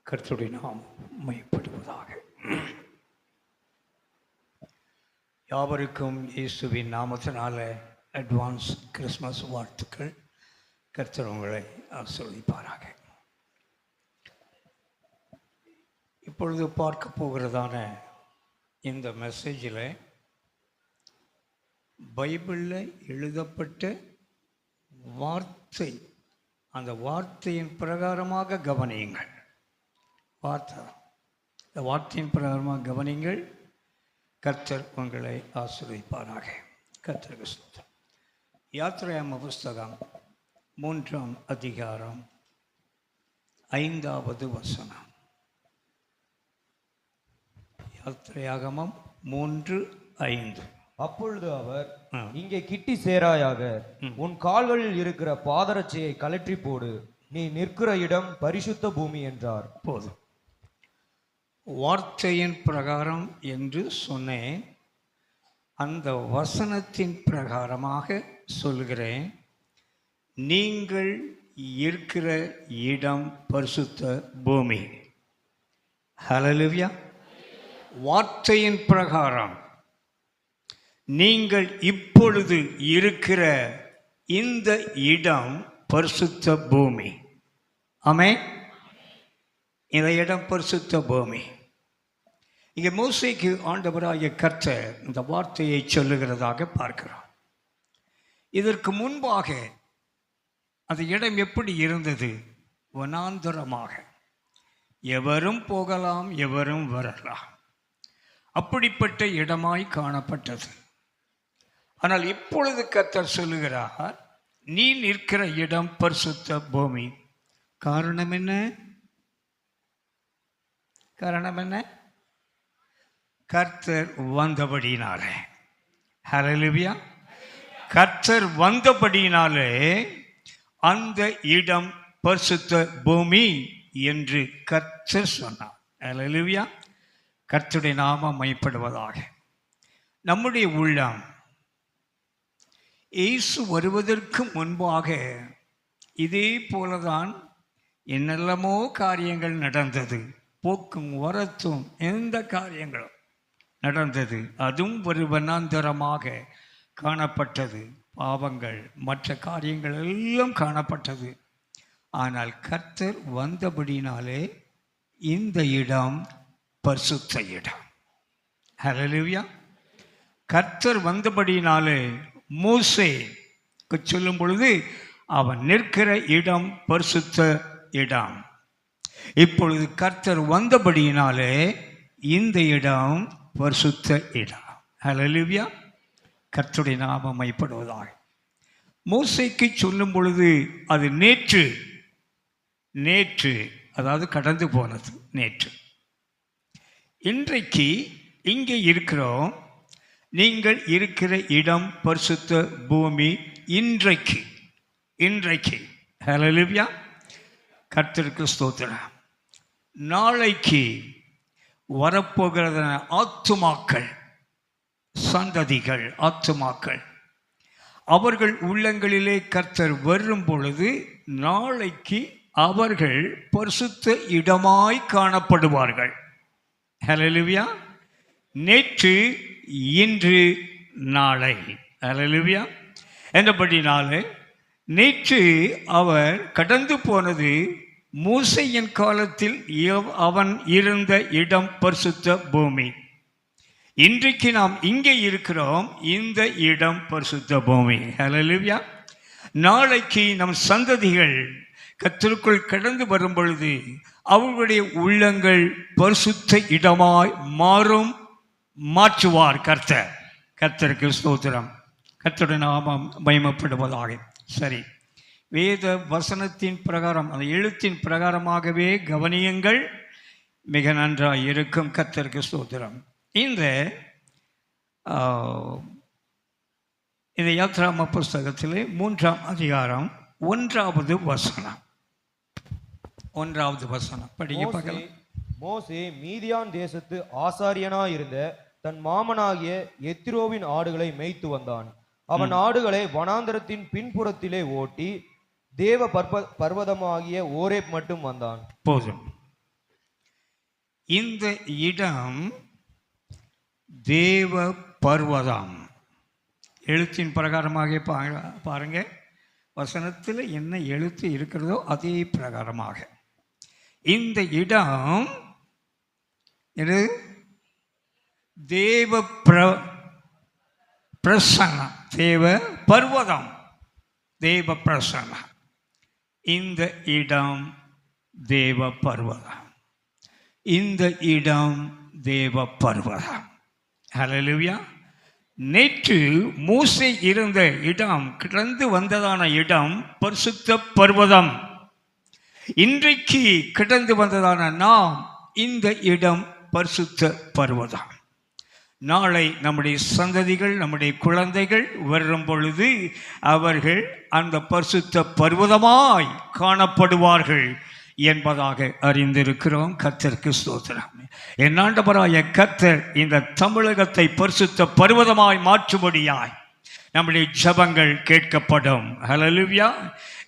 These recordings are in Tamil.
கர்த்தருடைய நாம் மையப்படுவதாக. யாவருக்கும் இயேசுவின் நாமத்தினால அட்வான்ஸ் கிறிஸ்மஸ் வாழ்த்துக்கள். கர்த்தர் உங்களை ஆசீர்வதிப்பாராக. இப்பொழுது பார்க்க போகிறதான இந்த மெசேஜில் பைபிளில் எழுதப்பட்ட வார்த்தை, அந்த வார்த்தையின் பிரகாரமாக கவனியுங்கள். இந்த வார்த்தையின் பிரகாரமாக கவனிங்கள். கர்த்தர் உங்களை ஆசீர்வதிப்பாராக. கர்த்தருக்கு ஸ்தோத்திரம். யாத்ராகம புஸ்தகம் 3ஆம் அதிகாரம் 5வது வசனம். யாத்ராகமம் 3:5. அப்பொழுது அவர், இங்கே கிட்டி சேராயாக, உன் கால்களில் இருக்கிற பாதரட்சையை கலற்றி போடு, நீ நிற்கிற இடம் பரிசுத்த பூமி என்றார். போதும். வார்த்தையின் பிரகாரம் என்று சொன்னேன். அந்த வசனத்தின் பிரகாரமாக சொல்கிறேன். நீங்கள் இருக்கிற இடம் பரிசுத்த பூமி. ஹல்லேலூயா. வார்த்தையின் பிரகாரம் நீங்கள் இப்பொழுது இருக்கிற இந்த இடம் பரிசுத்த பூமி. ஆமென். இந்த இடம் பரிசுத்த பூமி. இங்கே மோசேக்கு ஆண்டவராகிய கர்த்தர் இந்த வார்த்தையை சொல்லுகிறதாக பார்க்கிறோம். இதற்கு முன்பாக அந்த இடம் எப்படி இருந்தது? வனாந்தரமாக, எவரும் போகலாம், எவரும் வரலாம், அப்படிப்பட்ட இடமாய் காணப்பட்டது. ஆனால் இப்பொழுது கர்த்தர் சொல்லுகிறார், நீ நிற்கிற இடம் பரிசுத்த பூமி. காரணம் என்ன? காரணம் என்ன? கர்த்தர் வந்தபடினாலே. ஹல்லேலூயா. கர்த்தர் வந்தபடினாலே அந்த இடம் பரிசுத்த பூமி என்று கர்த்தர் சொன்னார். ஹல்லேலூயா. கர்த்தருடைய நாமம் மையப்படுவதாக. நம்முடைய உள்ளம் இயேசு வருவதற்கு முன்பாக இதே போலதான் என்னெல்லாமோ காரியங்கள் நடந்தது. போக்கும் வரத்தும் எந்த காரியங்களும் நடந்தது. அதுவும் ஒரு வனாந்தரமாக காணப்பட்டது. பாவங்கள், மற்ற காரியங்கள் எல்லாம் காணப்பட்டது. ஆனால் கர்த்தர் வந்தபடினாலே இந்த இடம் பரிசுத்த இடம். ஹல்லேலூயா. கர்த்தர் வந்தபடினாலே மோசேக்கு சொல்லும் பொழுது அவன் நிற்கிற இடம் பரிசுத்த இடம். இப்பொழுது கர்த்தர் வந்தபடியினாலே இந்த இடம் பரிசுத்த இடம். ஹல்லேலூயா. கர்த்தருடைய நாமம் மையப்படுவதாக. மோசேக்கு சொல்லும் பொழுது அது நேற்று, அதாவது கடந்து போனது நேற்று. இன்றைக்கு இங்கே இருக்கிறோம். நீங்கள் இருக்கிற இடம் பரிசுத்த பூமி. இன்றைக்கு ஹல்லேலூயா. கர்த்தருக்கு ஸ்தோத்திரம். நாளைக்கு வரப்போகிற ஆத்துமாக்கள், சந்ததிகள், ஆத்துமாக்கள், அவர்கள் உள்ளங்களிலே கர்த்தர் வரும் பொழுது நாளைக்கு அவர்கள் பரிசுத்த இடமாய் காணப்படுவார்கள். ஹல்லேலூயா. நேற்று, இன்று, நாளை. ஹல்லேலூயா. என்றபடினாலே நேற்று அவர் கடந்து போனது மோசேயின் காலத்தில் அவன் இருந்த இடம் பரிசுத்த பூமி. இன்றைக்கு நாம் இங்கே இருக்கிறோம். இந்த இடம் பரிசுத்த பூமி. ஹல்லேலூயா. நாளைக்கு நம் சந்ததிகள் கர்த்தருக்குள் கடந்து வரும் பொழுது அவர்களுடைய உள்ளங்கள் பரிசுத்த இடமாய் மாற்றுவார் கர்த்தர். கர்த்தருக்கு ஸ்தோத்திரம். கர்த்தருடைய நாமம் மகிமைப்படுவதாக. சரி, வேத வசனத்தின் பிரகாரம், அந்த எழுத்தின் பிரகாரமாகவே கவனியுங்கள். மிக நன்றாக இருக்கும். கர்த்தருக்கு ஸ்தோத்திரம். இந்த யாத்ராகம புஸ்தகத்திலே 3ஆம் அதிகாரம் 1வது வசனம். 1வது வசனம் படிக்க பார்க்கலாம். மோசே மீதியான் தேசத்து ஆசாரியனாயிருந்த தன் மாமனாகிய எத்திரோவின் ஆடுகளை மேய்த்து வந்தான். அவன் ஆடுகளை வனாந்தரத்தின் பின்புறத்திலே ஓட்டி தேவ பர்வதமாகிய ஓரேப் மட்டும் வந்தான். போதும். இந்த இடம் தேவ பர்வதம். எழுத்தின் பிரகாரமாக பாருங்க, வசனத்தில் என்ன எழுத்து இருக்கிறதோ அதே பிரகாரமாக இந்த இடம் இது தேவ பிரசன்னம், தேவ பர்வதம், தேவ பிரசன்னம். இந்த இடம் தேவ பர்வதம், இந்த இடம் தேவ பர்வதம். ஹல்லேலூயா. நேற்று மோசே இருந்த இடம், கடந்து வந்ததான இடம் பரிசுத்த பர்வதம். இன்றைக்கு கடந்து வந்ததான நாம் இந்த இடம் பரிசுத்த பர்வதம். நாளை நம்முடைய சந்ததிகள், நம்முடைய குழந்தைகள் வரும் பொழுது அவர்கள் அந்த பரிசுத்த பர்வதமாய் காணப்படுவார்கள் என்பதாக அறிந்திருக்கிறோம். கர்த்தருக்கு ஸ்தோத்திரம். என் ஆண்டவராகிய கர்த்தர் இந்த தமிழகத்தை பரிசுத்த பர்வதமாய் மாற்றும்படியாய் நம்முடைய ஜெபங்கள் கேட்கப்படும். ஹல்லேலூயா.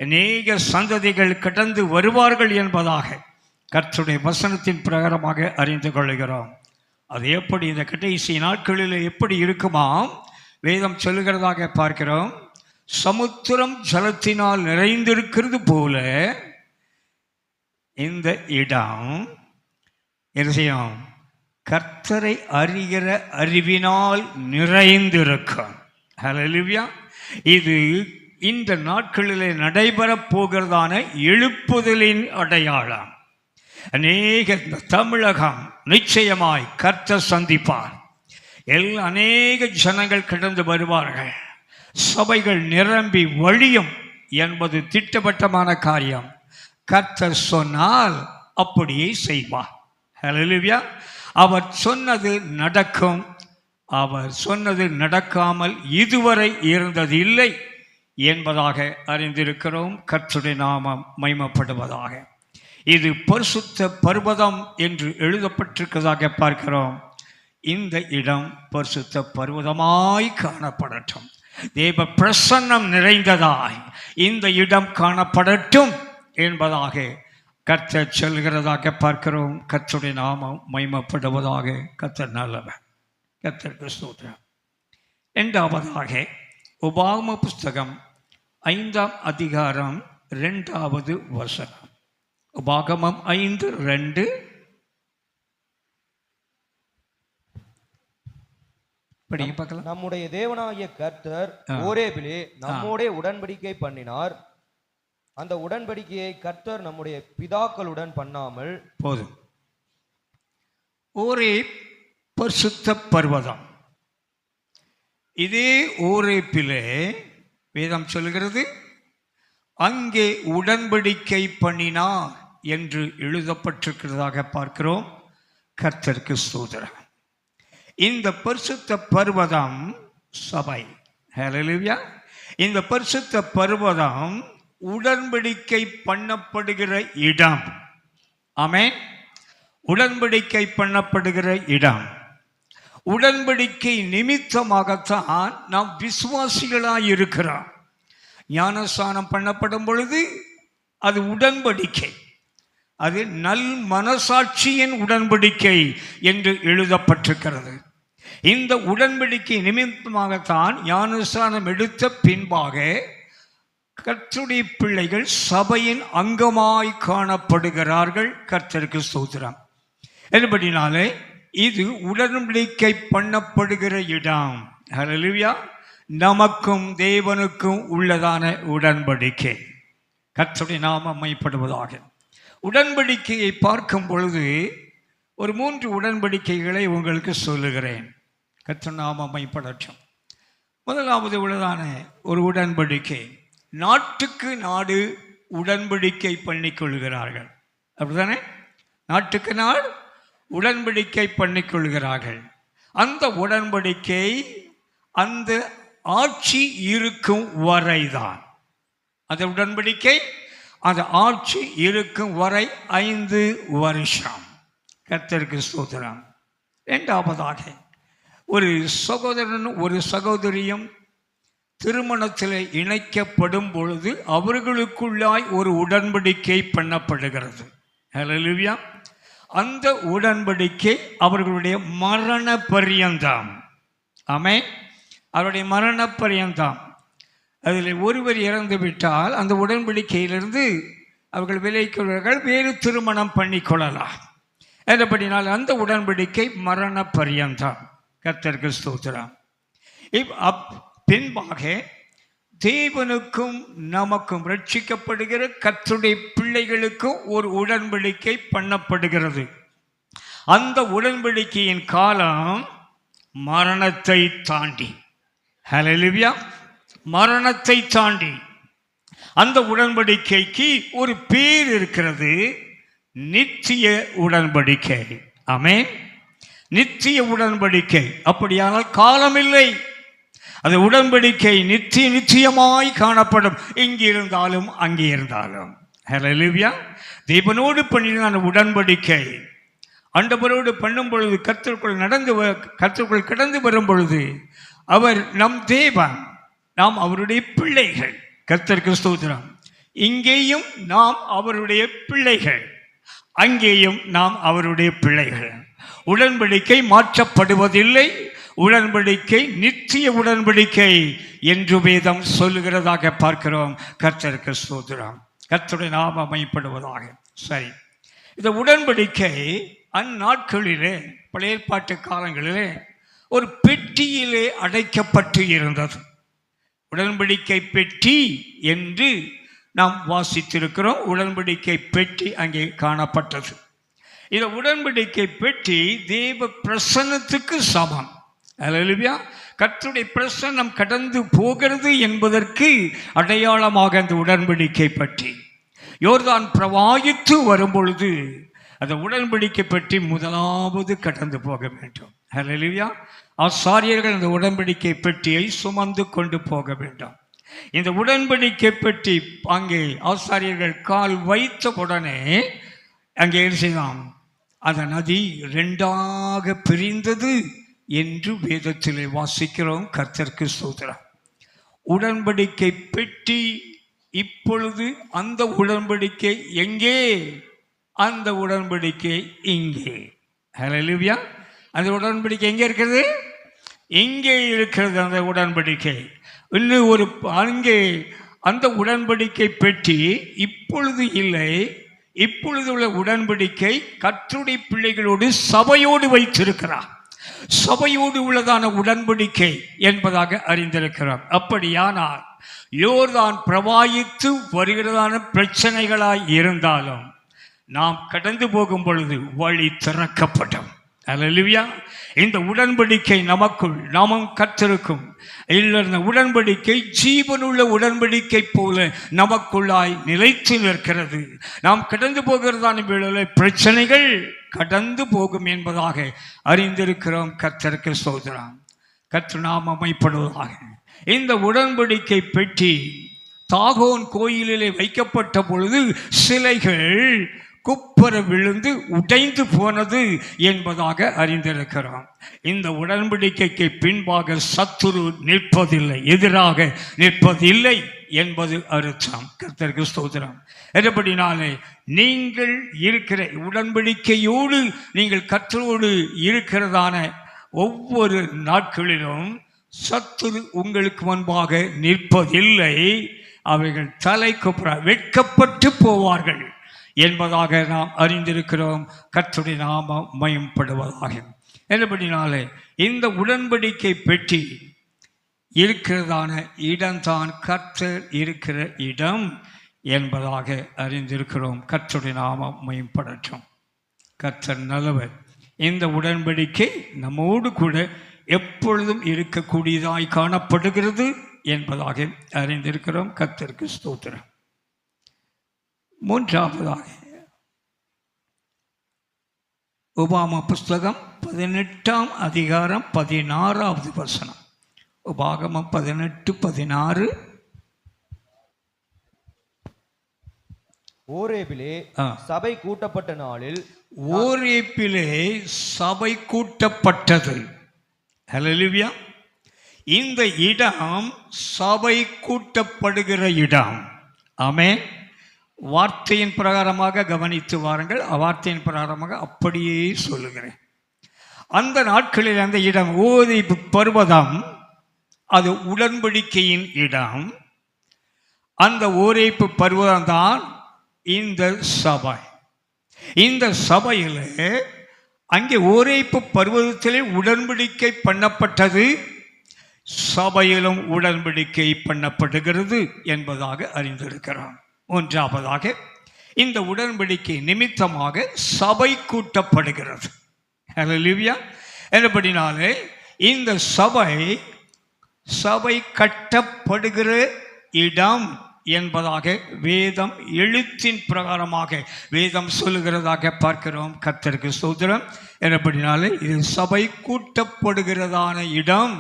அநேக சந்ததிகள் கடந்து வருவார்கள் என்பதாக கர்த்தருடைய வசனத்தின் பிரகாரமாக அறிந்து கொள்கிறோம். அது எப்படி இந்த கடைசி நாட்களில் எப்படி இருக்குமாம் வேதம் சொல்லுகிறதாக பார்க்கிறோம். சமுத்திரம் ஜலத்தினால் நிறைந்திருக்கிறது போல இந்த இடம் என்ன செய்யும்? கர்த்தரை அறிகிற அறிவினால் நிறைந்திருக்கும். ஹல்லேலூயா. இது இந்த நாட்களிலே நடைபெறப் போகிறதான எழுப்புதலின் அடையாளம். அநேக தமிழகம் நிச்சயமாய் கர்த்தர் சந்திப்பார். அநேக ஜனங்கள் கடந்து வருவார்கள். சபைகள் நிரம்பி வழியும் என்பது திட்டவட்டமான காரியம். கர்த்தர் சொன்னால் அப்படியே செய்வார். ஹல்லேலூயா. அவர் சொன்னது நடக்கும். அவர் சொன்னது நடக்காமல் இதுவரை இருந்தது இல்லை என்பதாக அறிந்திருக்கிறோம். கர்த்தருடைய நாமம் மகிமைப்படுவதாக. இது பரிசுத்த பர்வதம் என்று எழுதப்பட்டிருக்கிறதாக பார்க்கிறோம். இந்த இடம் பரிசுத்த பர்வதமாய் காணப்படட்டும். தேவ பிரசன்னம் நிறைந்ததாய் இந்த இடம் காணப்படட்டும் என்பதாக கர்த்தர் சொல்கிறதாக பார்க்கிறோம். கர்த்தருடைய நாமம் மகிமைப்படுவதாக. கர்த்தர் நல்லவர். கர்த்தருக்கு ஸ்தோத்திரம். இரண்டாவதாக உபாகம புஸ்தகம் 5ஆம் அதிகாரம் 2வது வசனம். உபாகமம் 5:2. படிங்க பார்க்கலாம். நம்முடைய தேவனாகிய கர்த்தர் ஓரேபிலே நம்மோடே உடன்படிக்கை பண்ணினார். அந்த உடன்படிக்கையை கர்த்தர் நம்முடைய பிதாக்களுடன் பண்ணாமல் போதும். ஓரேப் பரிசுத்த பர்வதம். இதே ஓரேப்பிலே வேதம் சொல்கிறது அங்கே உடன்படிக்கை பண்ணினார் என்று எழுதப்பட்டிருக்கிறதாக பார்க்கிறோம். கர்த்தருக்கு ஸ்தோத்திரம். இந்த பரிசுத்த பர்வதம் சபை. ஹல்லேலூயா. இந்த பரிசுத்த பர்வதம் உடன்படிக்கை பண்ணப்படுகிற இடம். ஆமென். உடன்படிக்கை பண்ணப்படுகிற இடம். உடன்படிக்கை நிமித்தமாகத்தான் நாம் விசுவாசிகளாய் இருக்கிறோம். ஞானஸ்நானம் பண்ணப்படும் பொழுது அது உடன்படிக்கை. அது நல் மனசாட்சியின் உடன்படிக்கை என்று எழுதப்பட்டிருக்கிறது. இந்த உடன்படிக்கை நிமித்தமாகத்தான் ஞானஸ்நானம் எடுத்த பின்பாக கர்த்தருடைய பிள்ளைகள் சபையின் அங்கமாய் காணப்படுகிறார்கள். கர்த்தருக்கு ஸ்தோத்திரம். என்பதினாலே இது உடன்படிக்கை பண்ணப்படுகிற இடம். ஹல்லேலூயா. நமக்கும் தேவனுக்கும் உள்ளதான உடன்படிக்கை. கர்த்தருடைய நாமம் மகிமைப்படுவதாக. உடன்படிக்கையை பார்க்கும் பொழுது ஒரு 3 உடன்படிக்கைகளை உங்களுக்கு சொல்லுகிறேன். கர்த்தர் நாமம் மகிமைப்படட்டும். முதலாவது உள்ளதான ஒரு உடன்படிக்கை, நாட்டுக்கு நாடு உடன்படிக்கை பண்ணிக்கொள்கிறார்கள். அப்படித்தானே? நாட்டுக்கு நாடு உடன்படிக்கை பண்ணிக்கொள்கிறார்கள். அந்த உடன்படிக்கை அந்த ஆட்சி இருக்கும் வரைதான். அந்த உடன்படிக்கை அந்த ஆட்சி இருக்கும் வரை 5 வருஷம். கர்த்தருக்கு ஸ்தோத்திரம். இரண்டாவதாக ஒரு சகோதரனும் ஒரு சகோதரியும் திருமணத்தில் இணைக்கப்படும் பொழுது அவர்களுக்குள்ளாய் ஒரு உடன்படிக்கை பண்ணப்படுகிறது. ஹல்லேலூயா. அந்த உடன்படிக்கை அவர்களுடைய மரண பரியந்தம். ஆமென். அவருடைய மரண பரியந்தம். அதில் ஒருவர் இறந்து விட்டால் அந்த உடன்படிக்கையிலிருந்து அவர்கள் விலைக்குள்ளவர்கள் வேறு திருமணம் பண்ணிக்கொள்ளலாம். என்றபடினால் அந்த உடன்படிக்கை மரண பரியந்தம். கர்த்தருக்கு ஸ்தோத்திரம். பின்பாக தேவனுக்கும் நமக்கும் ரட்சிக்கப்படுகிற கர்த்தருடைய பிள்ளைகளுக்கும் ஒரு உடன்படிக்கை பண்ணப்படுகிறது. அந்த உடன்படிக்கையின் காலம் மரணத்தை தாண்டி. ஹல்லேலூயா. மரணத்தை தாண்டி அந்த உடன்படிக்கைக்கு ஒரு பேர் இருக்கிறது, நித்திய உடன்படிக்கை. ஆமென். நித்திய உடன்படிக்கை. அப்படியானால் காலமில்லை. அது உடன்படிக்கை நித்தியமாய் காணப்படும், இங்கே இருந்தாலும் அங்கே இருந்தாலும். ஹல்லேலூயா. தேவனோடு பண்ணின அந்த உடன்படிக்கை ஆண்டவரோடு பண்ணும் பொழுது கர்த்தருக்குள் கடந்து வரும் பொழுது அவர் நம் தேவன், நாம் அவருடைய பிள்ளைகள். கர்த்தருக்கு ஸ்தோத்திரம். இங்கேயும் நாம் அவருடைய பிள்ளைகள், அங்கேயும் நாம் அவருடைய பிள்ளைகள். உடன்படிக்கை மாற்றப்படுவதில்லை. உடன்படிக்கை நித்திய உடன்படிக்கை என்று வேதம் சொல்லுகிறதாக பார்க்கிறோம். கர்த்தருக்கு ஸ்தோத்திரம். கர்த்தருடைய நாமம் மகிமைப்படுவதாக. சரி, இந்த உடன்படிக்கை அந்நாட்களிலே, பழைய ஏற்பாட்டு காலங்களிலே ஒரு பெட்டியிலே அடைக்கப்பட்டு இருந்தது. உடன்படிக்கை பெட்டி என்று நாம் வாசித்திருக்கிறோம். உடன்படிக்கை பெட்டி அங்கே காணப்பட்டது. இந்த உடன்படிக்கை பெட்டி தேவ பிரசன்னத்துக்கு சமம். அல்லேலூயா. கர்த்தருடைய பிரசன்னம் கடந்து போகிறது என்பதற்கு அடையாளமாக அந்த உடன்படிக்கை பெட்டி. யோர்தான் பிரவாகித்து வரும் பொழுது அந்த உடன்படிக்கை பெட்டி முதலாவது கடந்து போக வேண்டும். அல்லேலூயா. ஆசாரியர்கள் அந்த உடன்படிக்கை பெட்டியை சுமந்து கொண்டு போக வேண்டும். இந்த உடன்படிக்கை பெட்டி அங்கே ஆசாரியர்கள் கால் வைத்த உடனே அங்கே என்ன செய்யலாம், அந்த நதி 2ஆக பிரிந்தது என்று வேதத்திலே வாசிக்கிறோம். கர்த்தருக்கு ஸ்தோத்திரம். உடன்படிக்கை பெட்டி இப்பொழுது, அந்த உடன்படிக்கை எங்கே? அந்த உடன்படிக்கை இங்கே. ஹல்லேலூயா. அந்த உடன்படிக்கை எங்கே இருக்கிறது? இங்கே இருக்கிறது அந்த உடன்படிக்கை. இன்னும் ஒரு அங்கே அந்த உடன்படிக்கை பெட்டி இப்பொழுது இல்லை. இப்பொழுது உள்ள உடன்படிக்கை கர்த்தருடைய பிள்ளைகளோடு சபையோடு வைத்திருக்கிறார். சபையோடு உள்ளதான உடன்படிக்கை என்பதாக அறிந்திருக்கிறோம். அப்படியானால் யோர்தான் பிரவாகித்து வருகிறதான பிரச்சனைகளாய் இருந்தாலும் நாம் கடந்து போகும் பொழுது வழி திறக்கப்படும். அல்லேலூயா. இந்த உடன்படிக்கை நமக்குள், நாமும் கர்த்தருக்கும் இல்ல உடன்படிக்கை ஜீவனுள்ள உடன்படிக்கை போல நமக்குள்ளாய் நிலைத்து நிற்கிறது. நாம் கடந்து போகிறதான வேளையில் பிரச்சனைகள் கடந்து போகும் என்பதாக அறிந்திருக்கிறோம். கர்த்தருக்கு ஸ்தோத்திரம். கர்த்தர் நாமம் மகிமைப்படுவதாக. இந்த உடன்படிக்கை பெட்டி தாகோன் கோயிலிலே வைக்கப்பட்ட பொழுது சிலைகள் குப்பர விழுந்து உடைந்து போனது என்பதாக அறிந்திருக்கிறோம். இந்த உடன்படிக்கைக்கு பின்பாக சத்துரு நிற்பதில்லை, எதிராக நிற்பதில்லை என்பது அர்த்தம். கர்த்தருக்கு ஸ்தோத்திரம். என்றபடினாலே நீங்கள் இருக்கிற உடன்படிக்கையோடு நீங்கள் கர்த்தரோடு இருக்கிறதான ஒவ்வொரு நாட்களிலும் சத்துரு உங்களுக்கு முன்பாக நிற்பதில்லை. அவைகள் தலை குப்புற வெட்கப்பட்டு போவார்கள் என்பதாக நாம் அறிந்திருக்கிறோம். கர்த்தருடைய நாமம் மகிமைப்படுவதாக. என்படினாலே இந்த உடன்படிக்கை பெட்டி இருக்கிறதான இடம்தான் கர்த்தர் இருக்கிற இடம் என்பதாக அறிந்திருக்கிறோம். கர்த்தருடைய நாமம் மகிமைப்படட்டும். கர்த்தர் நல்லவர். இந்த உடன்படிக்கை நம்மோடு கூட எப்பொழுதும் இருக்கக்கூடியதாய் காணப்படுகிறது என்பதாக அறிந்திருக்கிறோம். கர்த்தருக்கு ஸ்தோத்திரம். மூன்றாவதாக உபாகம புஸ்தகம் 18ஆம் அதிகாரம் 16வது வசனம். உபாகமம் 18:16. ஓரேபிலே சபை கூட்டப்பட்ட நாளில், ஓரேபிலே சபை கூட்டப்பட்டது. ஹல்லேலூயா. இந்த இடம் சபை கூட்டப்படுகிற இடம். ஆமென். வார்த்தையின் பிரகாரமாக கவனித்து வாருங்கள். வார்த்தையின் பிரகாரமாக அப்படியே சொல்லுகிறேன். அந்த நாட்களில் அந்த இடம் ஓரேபு பர்வதம், அது உடன்படிக்கையின் இடம். அந்த ஓரேபு பர்வதம் தான் இந்த சபை. இந்த சபையில் அங்கே ஓரேபு பர்வதத்திலே உடன்படிக்கை பண்ணப்பட்டது, சபையிலும் உடன்படிக்கை பண்ணப்படுகிறது என்பதாக அறிந்திருக்கிறோம். ஒன்றாவதாக இந்த உடன்படிக்கை நிமித்தமாக சபை கூட்டப்படுகிறது. ஹல்லேலூயா. என்படினாலே இந்த சபை கட்டப்படுகிற இடம் என்பதாக வேதம் எழுத்தின் பிரகாரமாக வேதம் சொல்லுகிறதாக பார்க்கிறோம். கர்த்தருக்கு ஸ்தோத்திரம். என்படினாலே இது சபை கூட்டப்படுகிறதான இடம்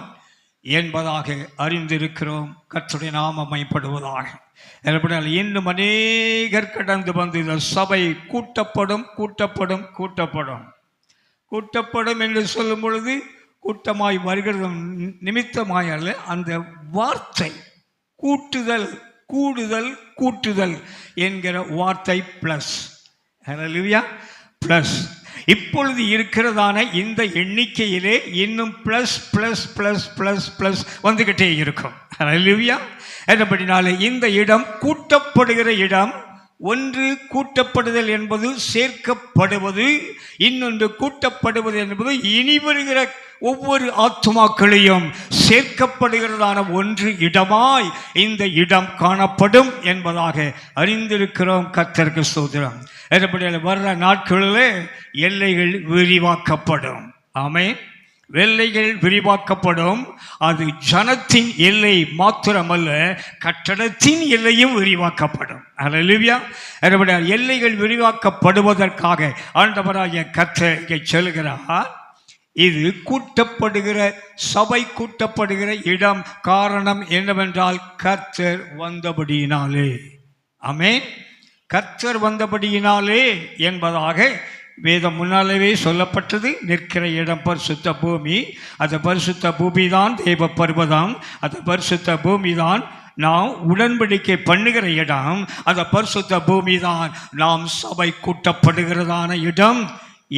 என்பதாக அறிந்திருக்கிறோம். கர்த்தருடைய நாமம் மகிமைப்படுவதாக. என்பதால் இன்னும் அநேகர் கடந்து வந்து இந்த சபை கூட்டப்படும் கூட்டப்படும் கூட்டப்படும் கூட்டப்படும் என்று சொல்லும் பொழுது கூட்டமாய் வருகிறது நிமித்தமாய் அல்ல, அந்த வார்த்தை கூட்டுதல் கூடுதல் கூட்டுதல் என்கிற வார்த்தை பிளஸ். ஹல்லேலூயா. பிளஸ். இப்பொழுது இருக்கிறதான இந்த எண்ணிக்கையிலே இன்னும் plus plus plus plus plus வந்துகிட்டே இருக்கும். ஹல்லேலூயா. என்படினாலே இந்த இடம் கூட்டப்படுகிற இடம். ஒன்று கூட்டப்படுதல் என்பது சேர்க்கப்படுவது, இன்னொன்று கூட்டப்படுவது என்பது இனி வருகிற ஒவ்வொரு ஆத்துமாக்களையும் சேர்க்கப்படுகிறதான ஒன்று இடமாய் இந்த இடம் காணப்படும் என்பதாக அறிந்திருக்கிறோம். கர்த்தருக்கு ஸ்தோத்திரம். என்படியால் வர்ற நாட்களிலே எல்லைகள் விரிவாக்கப்படும். ஆமென். எல்லைகள் விரிவாக்கப்படும். அது ஜனத்தின் எல்லை மாத்திரமல்ல, கட்டடத்தின் எல்லையும் விரிவாக்கப்படும். ஹல்லேலூயா. எல்லைகள் விரிவாக்கப்படுவதற்காக ஆண்டவராகிய கர்த்தர் இங்கே சொல்கிறார், இது கூட்டப்படுகிற சபை கூட்டப்படுகிற இடம். காரணம் என்னவென்றால் கர்த்தர் வந்தபடியினாலே. ஆமென். கர்த்தர் வந்தபடியினாலே என்பதாக வேதம் முன்னாலேயே சொல்லப்பட்டது. நிற்கிற இடம் பரிசுத்த பூமி. அந்த பரிசுத்த பூமி தான் தேவ பர்வதம். அந்த பரிசுத்த பூமி தான் நாம் உடன்படிக்கை பண்ணுகிற இடம். அந்த பரிசுத்த பூமி தான் நாம் சபை கூட்டப்படுகிறதான இடம்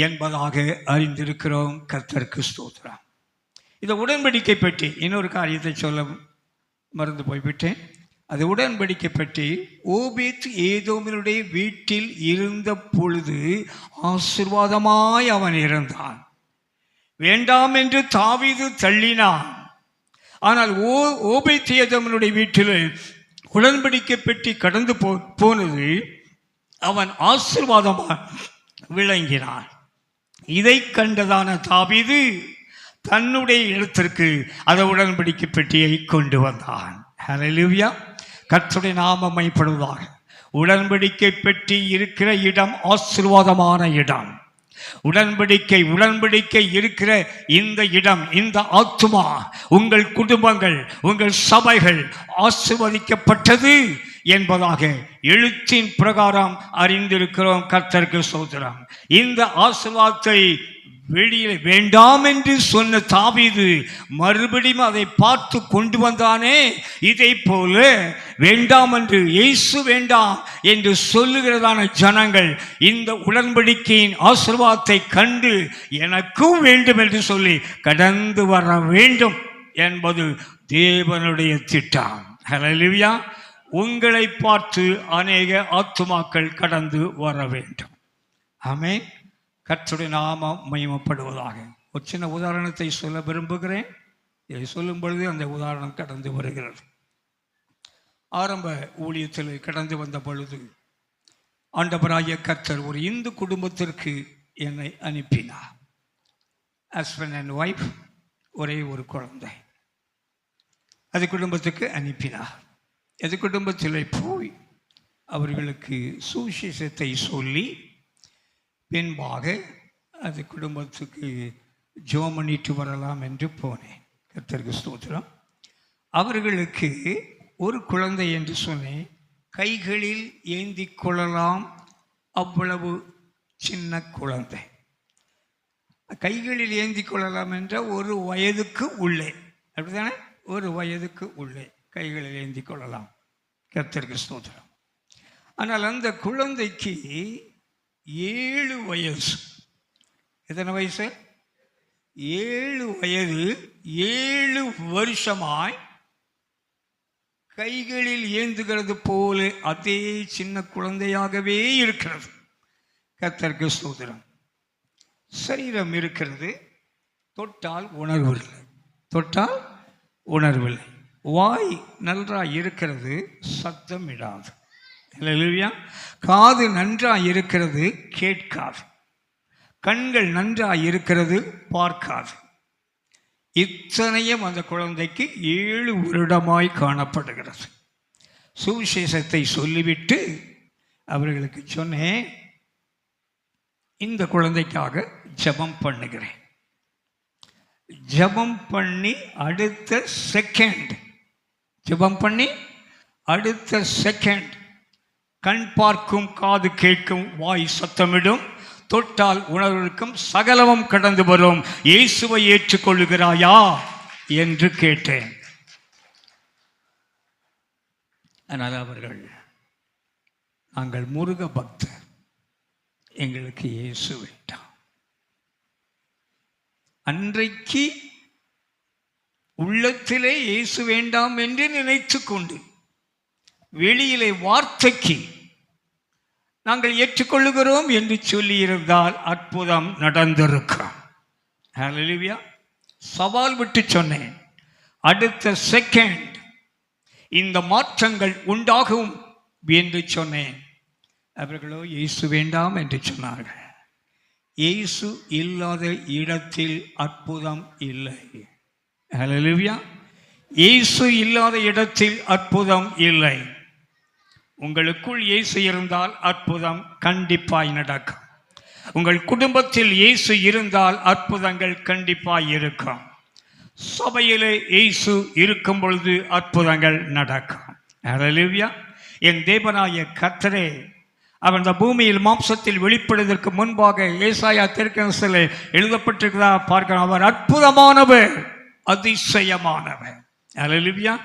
என்பதாக அறிந்திருக்கிறோம். கர்த்தருக்கு ஸ்தோத்திரம். இந்த உடன்படிக்கை பற்றி இன்னொரு காரியத்தை சொல்ல மறந்து போய்விட்டேன். அது உடன்படிக்கை பற்றி ஓபேத் ஏதோமினுடைய வீட்டில் இருந்த பொழுது ஆசீர்வாதமாய் அவன் இருந்தான். வேண்டாம் என்று தாவீது தள்ளினான். ஆனால் ஓபேத் ஏதோமினுடைய வீட்டில் உடன்படிக்கை பற்றி கடந்து போனது அவன் ஆசீர்வாதமாக விளங்கினான். இதை கண்டதான தாவீது தன்னுடைய இடத்திற்கு அந்த உடன்படிக்கை பெட்டியை கொண்டு வந்தான். ஹல்லேலூயா. கர்த்தருடைய நாமம் மகிமைப்படுவதாக. உடன்படிக்கை பெட்டி இருக்கிற இடம் ஆசீர்வாதமான இடம். உடன்படிக்கை இருக்கிற இந்த இடம், இந்த ஆத்துமா, உங்கள் குடும்பங்கள், உங்கள் சபைகள் ஆசீர்வதிக்கப்பட்டது என்பதாக எழுத்தின் பிரகாரம் அறிந்திருக்கிறோம். கர்த்தருக்கு ஸ்தோத்திரம். இந்த ஆசீர்வாதத்தை வெளியே வேண்டாம் என்று சொன்ன தாவீது மறுபடியும் அதை பார்த்து கொண்டு வந்தானே. இதை போல வேண்டாம் என்று, இயேசு வேண்டாம் என்று சொல்லுகிறதான ஜனங்கள் இந்த உடன்படிக்கையின் ஆசீர்வாதத்தை கண்டு எனக்கும் வேண்டும் என்று சொல்லி கடந்து வர வேண்டும் என்பது தேவனுடைய திட்டம். ஹல்லேலூயா. உங்களை பார்த்து அநேக ஆத்துமாக்கள் கடந்து வர வேண்டும். ஆமென். கர்த்தருடைய நாமம் மகிமைப்படுவதாக. ஒரு சின்ன உதாரணத்தை சொல்ல விரும்புகிறேன். இதை சொல்லும் பொழுது அந்த உதாரணம் கடந்து வருகிறது. ஆரம்ப ஊழியத்தில் கடந்து வந்த பொழுது ஆண்டவராகிய கர்த்தர் ஒரு இந்து குடும்பத்திற்கு என்னை அனுப்பினார். ஹஸ்பண்ட் அண்ட் ஒய்ஃப், ஒரே ஒரு குழந்தை. அது குடும்பத்துக்கு அனுப்பினார். அது குடும்பத்தில் போய் அவர்களுக்கு சுவிசேஷத்தை சொல்லி பின்பாக அது குடும்பத்துக்கு ஜெபம் பண்ணிட்டு வரலாம் என்று போனேன். கர்த்தருக்கு ஸ்தோத்திரம். அவர்களுக்கு ஒரு குழந்தை என்று சொன்னேன். கைகளில் ஏந்தி கொள்ளலாம், அவ்வளவு சின்ன குழந்தை. கைகளில் ஏந்தி கொள்ளலாம் என்ற ஒரு வயதுக்கு உள்ளே, அப்படித்தானே? ஒரு வயதுக்கு உள்ளே கைகளில் ஏந்தி கொள்ளலாம். கர்த்தருக்கு ஸ்தோத்திரம். ஆனால் அந்த குழந்தைக்கு 7 வயசு. எத்தனை வயசு? 7 வயது. 7 வருஷமாய் கைகளில் ஏந்துகிறது போல அதே சின்ன குழந்தையாகவே இருக்கிறது. கர்த்தருக்கு ஸ்தோத்திரம். சரீரம் இருக்கிறது, தொட்டால் உணர்வில்லை. தொட்டால் உணர்வில்லை. வாய் நன்றாய் இருக்கிறது, சத்தம் இடாது. அல்லேலூயா. காது நன்றாய் இருக்கிறது, கேட்காது. கண்கள் நன்றாய் இருக்கிறது, பார்க்காது. இத்தனையும் அந்த குழந்தைக்கு 7 வருடமாய் காணப்படுகிறது. சுவிசேஷத்தை சொல்லிவிட்டு அவர்களுக்கு சொன்னேன், இந்த குழந்தைக்காக ஜெபம் பண்ணுகிறேன். ஜெபம் பண்ணி அடுத்த செகண்ட் கண் பார்க்கும், காது கேட்கும், வாய் சத்தமிடும், தொட்டால் உணர்விற்கும், சகலமும் கடந்து வரும். இயேசுவை ஏற்றுக்கொள்ளுகிறாயா என்று கேட்டேன். ஆனால் அவர்கள், நாங்கள் முருக பக்தர், எங்களுக்கு இயேசு வேண்டாம். அன்றைக்கு உள்ளத்திலே இயேசு வேண்டாம் என்று நினைத்து கொண்டு வெளியிலே வார்த்தைக்கு நாங்கள் ஏற்றுக்கொள்ளுகிறோம் என்று சொல்லியிருந்தால் அற்புதம் நடந்திருக்கும். ஹல்லேலூயா. சவால் விட்டு சொன்னேன், அடுத்த செகண்ட் இந்த மாற்றங்கள் உண்டாகும் என்று சொன்னேன். அவர்களோ இயேசு வேண்டாம் என்று சொன்னார்கள். இயேசு இல்லாத இடத்தில் அற்புதம் இல்லை. ஹல்லேலூயா. இயேசு இல்லாத இடத்தில் அற்புதம் இல்லை. உங்களுக்குள் இயேசு இருந்தால் அற்புதம் கண்டிப்பாய் நடக்கும். உங்கள் குடும்பத்தில் இயேசு இருந்தால் அற்புதங்கள் கண்டிப்பாய் இருக்கும். சபையிலே இயேசு இருக்கும் பொழுது அற்புதங்கள் நடக்கும். ஹல்லேலூயா. என் தேவனாய கர்த்தரே, அவர் இந்த பூமியில் மாம்சத்தில் வெளிப்படுவதற்கு முன்பாக ஏசாயா தீர்க்கதரிசியிலே எழுதப்பட்டிருக்கிறதா பார்க்கிறோம். அவர் அற்புதமானவர், அதிசயமானவர். ஹல்லேலூயா.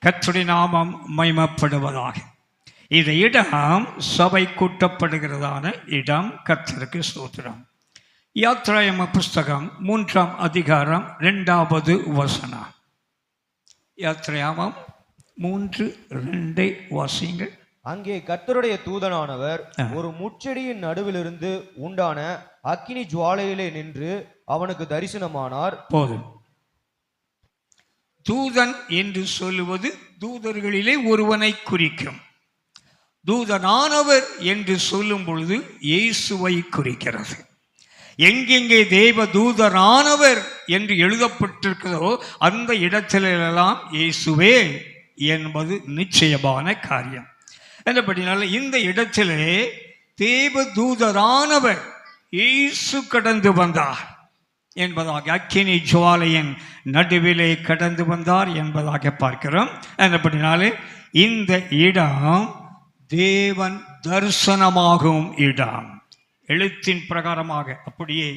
கர்த்தருடைய நாமம் மகிமைப்படுவதாக. இந்த இடம் சபை கூட்டப்படுகிறதான இடம். கர்த்தருக்கு ஸ்தோத்திரம். யாத்ராகம புஸ்தகம் 3ஆம் அதிகாரம் 2வது வசனம். யாத்ராகமம் 3:2 வாசியுங்கள். அங்கே கர்த்தருடைய தூதனானவர் ஒரு முட்செடியின் நடுவிலிருந்து உண்டான அக்கினி ஜுவாலையிலே நின்று அவனுக்கு தரிசனமானார். போதும். தூதன் என்று சொல்லுவது தூதர்களிலே ஒருவனை குறிக்கும். தூதனானவர் என்று சொல்லும் பொழுது இயேசுவை குறிக்கிறது. எங்கெங்கே தேவ தூதனானவர் என்று எழுதப்பட்டிருக்கிறதோ அந்த இடத்திலெல்லாம் இயேசுவே என்பது நிச்சயமான காரியம். என்றபடினால இந்த இடத்திலே தேவ தூதரானவர் இயேசு கடந்து வந்தார் என்பதாக, அக்கினி ஜுவாலையின் நடுவிலே கடந்து வந்தார் என்பதாக பார்க்கிறோம். என்றபடினாலே இந்த இடம் தேவன் தரிசனமாகும் இடம். எழுத்தின் பிரகாரமாக, அப்படியே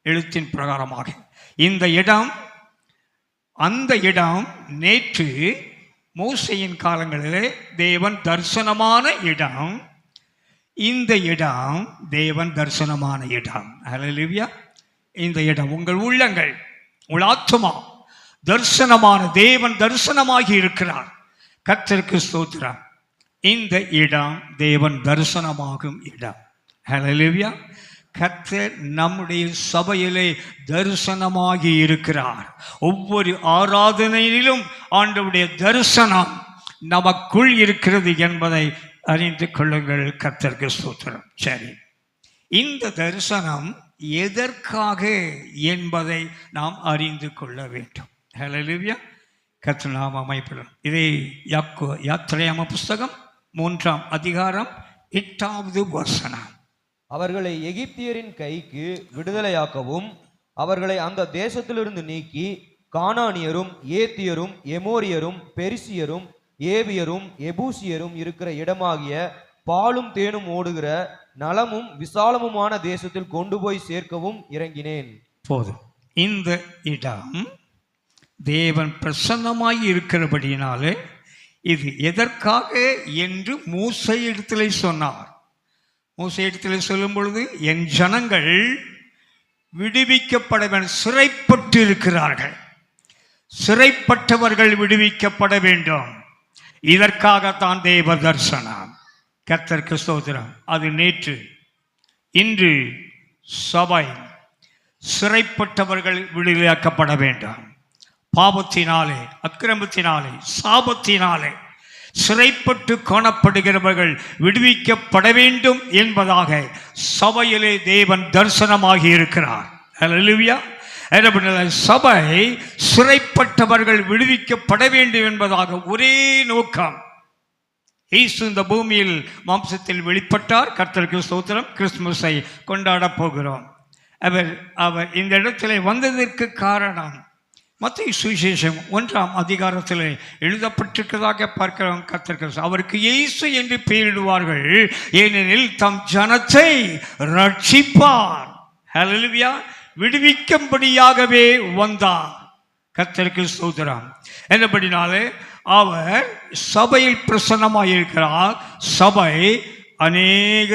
எழுத்தின் பிரகாரமாக இந்த இடம், அந்த இடம் நேற்று மோசேயின் காலங்களிலே தேவன் தரிசனமான இடம். இந்த இடம் தேவன் தரிசனமான இடம். ஹல்லேலூயா. இந்த இடம் உங்கள் உள்ளங்கள், உங்கள் ஆத்துமா தரிசனமான, தேவன் தரிசனமாகி இருக்கிறார். கர்த்தருக்கு ஸ்தோத்திரம். இந்த இடம் தேவன் தரிசனமாகும் இடம். ஹல்லேலூயா. கர்த்தர் நம்முடைய சபையிலே தரிசனமாகி இருக்கிறார். ஒவ்வொரு ஆராதனையிலும் ஆண்டவருடைய தரிசனம் நமக்குள் இருக்கிறது என்பதை அறிந்து கொள்ளுங்கள். கர்த்தருக்கு ஸ்தோத்திரம். சரி, இந்த தரிசனம் எதற்காக என்பதை நாம் அறிந்து கொள்ள வேண்டும். ஹல்லேலூயா. கர்த்தர் நாமம் மகிமைப்படும். இதை யாத்ராகம புஸ்தகம் 3ஆம் அதிகாரம் 8வது வசனம். அவர்களை எகிப்தியரின் கைக்கு விடுதலையாக்கவும் அவர்களை அந்த தேசத்திலிருந்து நீக்கி கானானியரும் ஏத்தியரும் எமோரியரும் பெரிசியரும் ஏவியரும் எபூசியரும் இருக்கிற இடமாகிய பாலும் தேனும் ஓடுகிற நலமும் விசாலமுமான தேசத்தில் கொண்டு போய் சேர்க்கவும் இறங்கினேன். போதும். இந்த இடம் தேவன் பிரசன்னமாய் இருக்கிறபடியினாலே இது எதற்காக என்று மூசை இடத்திலே சொன்னார். மூசை இடத்திலே சொல்லும் பொழுது, என் ஜனங்கள் விடுவிக்கப்பட வேண்டும். சிறைப்பட்டு இருக்கிறார்கள், சிறைப்பட்டவர்கள் விடுவிக்கப்பட வேண்டும். இதற்காகத்தான் தேவ தரிசனம். கர்த்தருக்கு ஸ்தோத்திரம். அது நேற்று. இன்று சபை சிறைப்பட்டவர்கள் விடுதலையாக்கப்பட வேண்டும். பாவத்தினாலே, அக்கிரமத்தினாலே, சாபத்தினாலே சிறைப்பட்டு காணப்படுகிறவர்கள் விடுவிக்கப்பட வேண்டும் என்பதாக சபையிலே தேவன் தரிசனமாகி இருக்கிறார். அல்லேலூயா. சபை சிறைப்பட்டவர்கள் விடுவிக்கப்பட வேண்டும் என்பதாக ஒரே நோக்கம். இயேசு இந்த பூமியில் மாம்சத்தில் வெளிப்பட்டார். கர்த்தருக்கு ஸ்தோத்திரம். கிறிஸ்துமஸை கொண்டாட போகிறோம். அவர் இந்த இடத்திலே வந்ததற்கு காரணம் மத்தேயு சுவிசேஷம் 1ஆம் அதிகாரத்தில் எழுதப்பட்டிருக்கிறதாக பார்க்கிறோம். கர்த்தருக்கு அவருக்கு இயேசு என்று பெயரிடுவார்கள், ஏனெனில் தம் ஜனத்தை ரட்சிப்பார். ஹல்லேலூயா. விடுவிக்கும்படியாகவே வந்தார். கர்த்தருக்கு ஸ்தோத்திரம். என்றபடினாலே அவர் சபையில் பிரசன்னமாயிருக்கிறார். சபை அநேக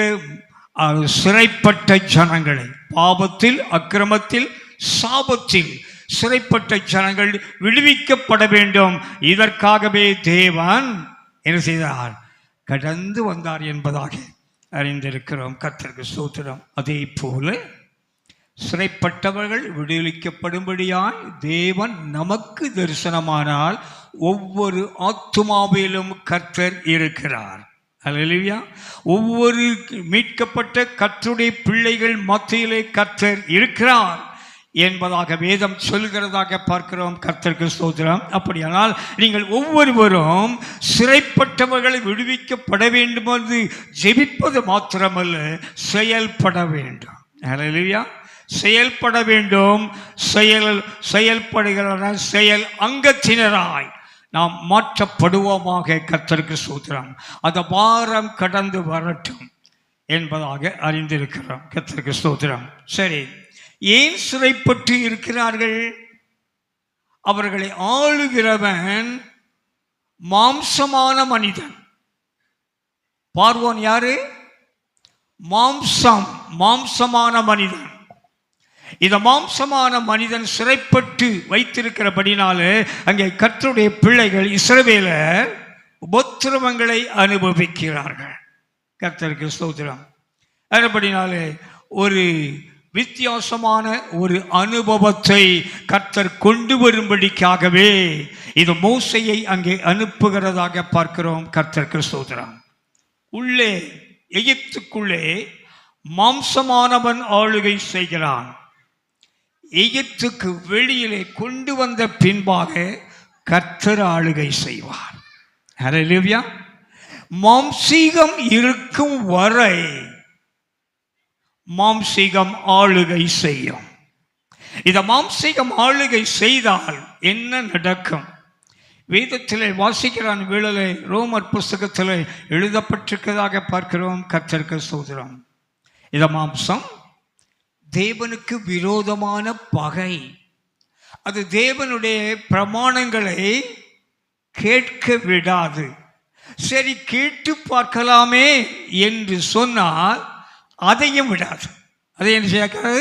சிறைப்பட்ட ஜனங்களை, பாவத்தில், அக்கிரமத்தில், சாபத்தில் சிறைப்பட்ட ஜனங்கள் விடுவிக்கப்பட வேண்டும். இதற்காகவே தேவன் என்ன செய்தார்? கடந்து வந்தார் என்பதாக அறிந்திருக்கிறோம். கர்த்தருக்கு ஸ்தோத்திரம். அதே போல சிறைப்பட்டவர்கள் விடுவிக்கப்படும்படியாய் தேவன் நமக்கு தரிசனமானால் ஒவ்வொரு ஆத்துமாவிலும் கர்த்தர் இருக்கிறார். அல்லேலூயா. ஒவ்வொரு மீட்கப்பட்ட கர்த்தருடைய பிள்ளைகள் மத்தியிலே கர்த்தர் இருக்கிறார் என்பதாக வேதம் சொல்கிறதாக பார்க்கிறோம். கர்த்தருக்கு ஸ்தோத்திரம். அப்படியானால் நீங்கள் ஒவ்வொருவரும் சிறைப்பட்டவர்களை விடுவிக்கப்பட வேண்டும் என்று ஜெபிப்பது மாத்திரமல்ல, செயல்பட வேண்டும். அல்லேலூயா. செயல்பட வேண்டும். செயல்படுகிற செயல் அங்கத்தினராய் நாம் மாற்றப்படுவோமாக. கர்த்தருக்கு ஸ்தோத்திரம். அந்த வாரம் கடந்து வரட்டும் என்பதாக அறிந்திருக்கிறோம். கர்த்தருக்கு ஸ்தோத்திரம். சரி, ஏன் சிறைப்பட்டு இருக்கிறார்கள்? அவர்களை ஆளுகிறவன் மாம்சமான மனிதன். பார்வோன் யாரு? மாம்சமான மனிதன். இந்த மாம்சமான மனிதன் சிறைப்பட்டு வைத்திருக்கிறபடினாலே அங்கே கர்த்தருடைய பிள்ளைகள் இஸ்ரவேலர் உபத்திரவங்களை அனுபவிக்கிறார்கள். கர்த்தருக்கு ஸ்தோத்திரம். அதுபடினாலே ஒரு வித்தியாசமான ஒரு அனுபவத்தை கர்த்தர் கொண்டு வரும்படிக்காகவே இது மோசையை அங்கே அனுப்புகிறதாக பார்க்கிறோம். கர்த்தருக்கு ஸ்தோத்திரம். உள்ளே எகிப்துக்குள்ளே மாம்சமானவன் ஆளுகை செய்கிறான். எகிப்துக்கு வெளியிலே கொண்டு வந்த பின்பாக கர்த்தர் ஆளுகை செய்வார். ஹல்லேலூயா. மாம்சீகம் இருக்கும் வரை மாம்சீகம் ஆளுகை செய்யும். இந்த மாம்சீகம் ஆளுகை செய்தால் என்ன நடக்கும்? வேதத்திலே வாசிக்கிறான் வேளையிலே ரோமர் புஸ்தகத்தில் எழுதப்பட்டிருக்கிறதாக பார்க்கிறோம். கர்த்தருக்கு ஸ்தோத்திரம். இந்த மாம்சம் தேவனுக்கு விரோதமான பகை. அது தேவனுடைய பிரமாணங்களை கேட்க விடாது. சரி, கேட்டு பார்க்கலாமே என்று சொன்னால் அதையும் விடாது. அதை என்ன செய்யாது?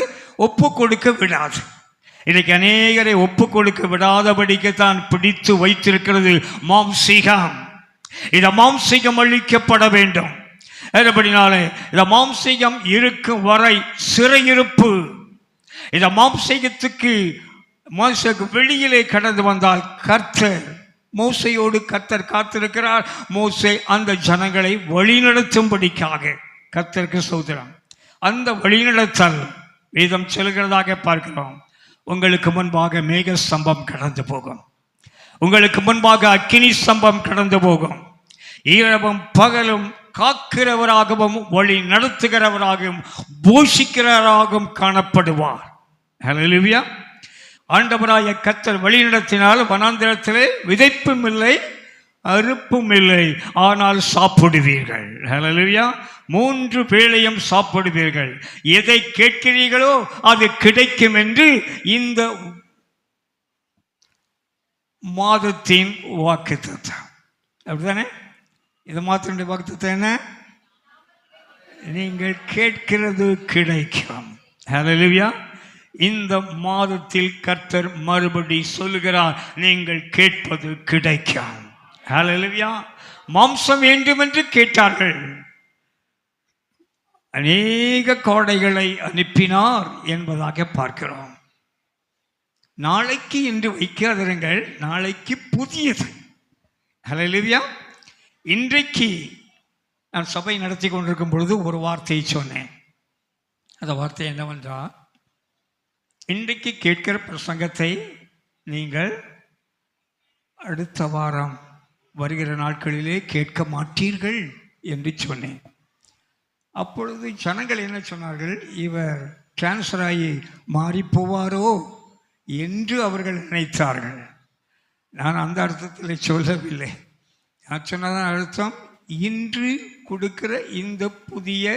ஒப்பு கொடுக்க விடாது. இன்னைக்கு அநேகரை ஒப்பு கொடுக்க விடாதபடிக்குத்தான் பிடித்து வைத்திருக்கிறது மாம்சீகம். இந்த மாம்சீகம் அழிக்கப்பட வேண்டும். அப்படினாலே இந்த மாம்சீகம் இருக்கும் வரை சிறையிருப்பு. இந்த மாம்சீகத்துக்கு வெளியிலே கடந்து வந்தால் கர்த்தர் மோசையோடு கர்த்தர் காத்திருக்கிறார். மோசே அந்த ஜனங்களை வழிநடத்தும்படிக்காக. கர்த்தருக்கு ஸ்தோத்திரம். அந்த வழிநடத்தல் வேதம் சொல்கிறதாக பார்க்கிறோம். உங்களுக்கு முன்பாக மேக ஸ்தம்பம் கடந்து போகும். உங்களுக்கு முன்பாக அக்கினி ஸ்தம்பம் கடந்து போகும். இரவும் பகலும் காக்கிறவராகவும் வழி நடத்துகிறவராகவும் போஷிக்கிறவராகவும் காணப்படுவார். ஹல்லேலூயா. ஆண்டவராய கர்த்தர் வழி நடத்தினால் வனாந்திரத்திலே விதைப்பும் இல்லை, அறுப்பும் இல்லை, ஆனால் சாப்பிடுவீர்கள். ஹல்லேலூயா. 3 வேளையும் சாப்பிடுவீர்கள். எதை கேட்கிறீர்களோ அது கிடைக்கும் என்று இந்த மாதத்தின் வாக்குத்தத்தம். அப்படிதானே? இது மாத்திரனுடைய வாக்குத்தத்தம் என்ன? நீங்கள் கேட்கிறது கிடைக்கும். ஹல்லேலூயா. இந்த மாதத்தில் கர்த்தர் மறுபடி சொல்லுகிறார், நீங்கள் கேட்பது கிடைக்கும். ஹல்லேலூயா. மாம்சம் வேண்டும் என்று கேட்டார்கள், அநேக கோடைகளை அனுப்பினார் என்பதாக பார்க்கிறோம். நாளைக்கு என்று வைக்காதிருங்கள், நாளைக்கு புதியது. ஹல்லேலூயா. இன்றைக்கு நான் சபை நடத்தி கொண்டிருக்கும் பொழுது ஒரு வார்த்தையை சொன்னேன். அந்த வார்த்தை என்னவென்றால், இன்றைக்கு கேட்கிற பிரசங்கத்தை நீங்கள் அடுத்த வாரம் வருகிற நாட்களிலே கேட்க மாட்டீர்கள் என்று சொன்னேன். அப்பொழுது ஜனங்கள் என்ன சொன்னார்கள், இவர் டிரான்ஸ்ஃபர் ஆகி மாறி போவாரோ என்று அவர்கள் நினைத்தார்கள். நான் அந்த அர்த்தத்தில் சொல்லவில்லை. நான் சொன்னதான் அர்த்தம், இன்று கொடுக்கிற இந்த புதிய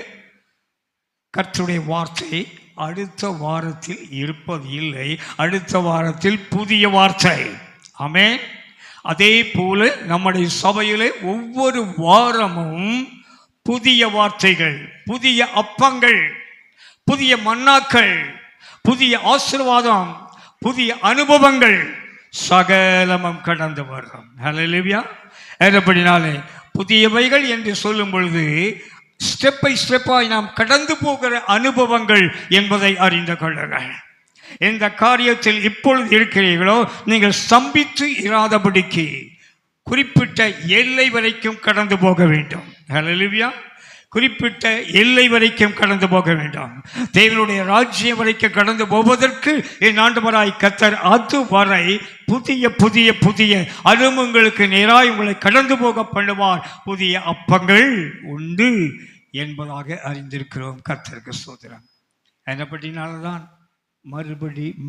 கர்த்தருடைய வார்த்தை அடுத்த வாரத்தில் இருப்பது இல்லை, அடுத்த வாரத்தில் புதிய வார்த்தை. ஆமென். அதே போல நம்முடைய சபையிலே ஒவ்வொரு வாரமும் புதிய வார்த்தைகள், புதிய அப்பங்கள், புதிய மன்னாக்கள், புதிய ஆசீர்வாதம், புதிய அனுபவங்கள் சகலமும் கடந்து வரும். ஹல்லேலூயா. அப்படினாலே புதியவைகள் என்று சொல்லும் பொழுது ஸ்டெப் பை ஸ்டெப்பாய் நாம் கடந்து போகிற அனுபவங்கள் என்பதை அறிந்து கொள்ளுங்கள். இந்த காரியத்தில் இப்பொழுது இருக்கிறீர்களோ, நீங்கள் ஸ்தம்பித்து இராதபடிக்கு குறிப்பிட்ட எல்லை வரைக்கும் கடந்து போக வேண்டும். ஹல்லேலூயா. குறிப்பிட்ட எல்லை வரைக்கும் கடந்து போக வேண்டும். தேவனுடைய ராஜ்யம் வரைக்கும் கடந்து போவதற்கு என் ஆண்டவராய் கர்த்தர் அதுவரை புதிய புதிய புதிய அனுபவங்களுக்கு நேராய் உங்களை கடந்து போக பண்ணுவார். புதிய அப்பங்கள் உண்டு என்பதாக அறிந்திருக்கிறோம். கர்த்தருக்கு ஸ்தோத்திரம். என்னப்படினால்தான்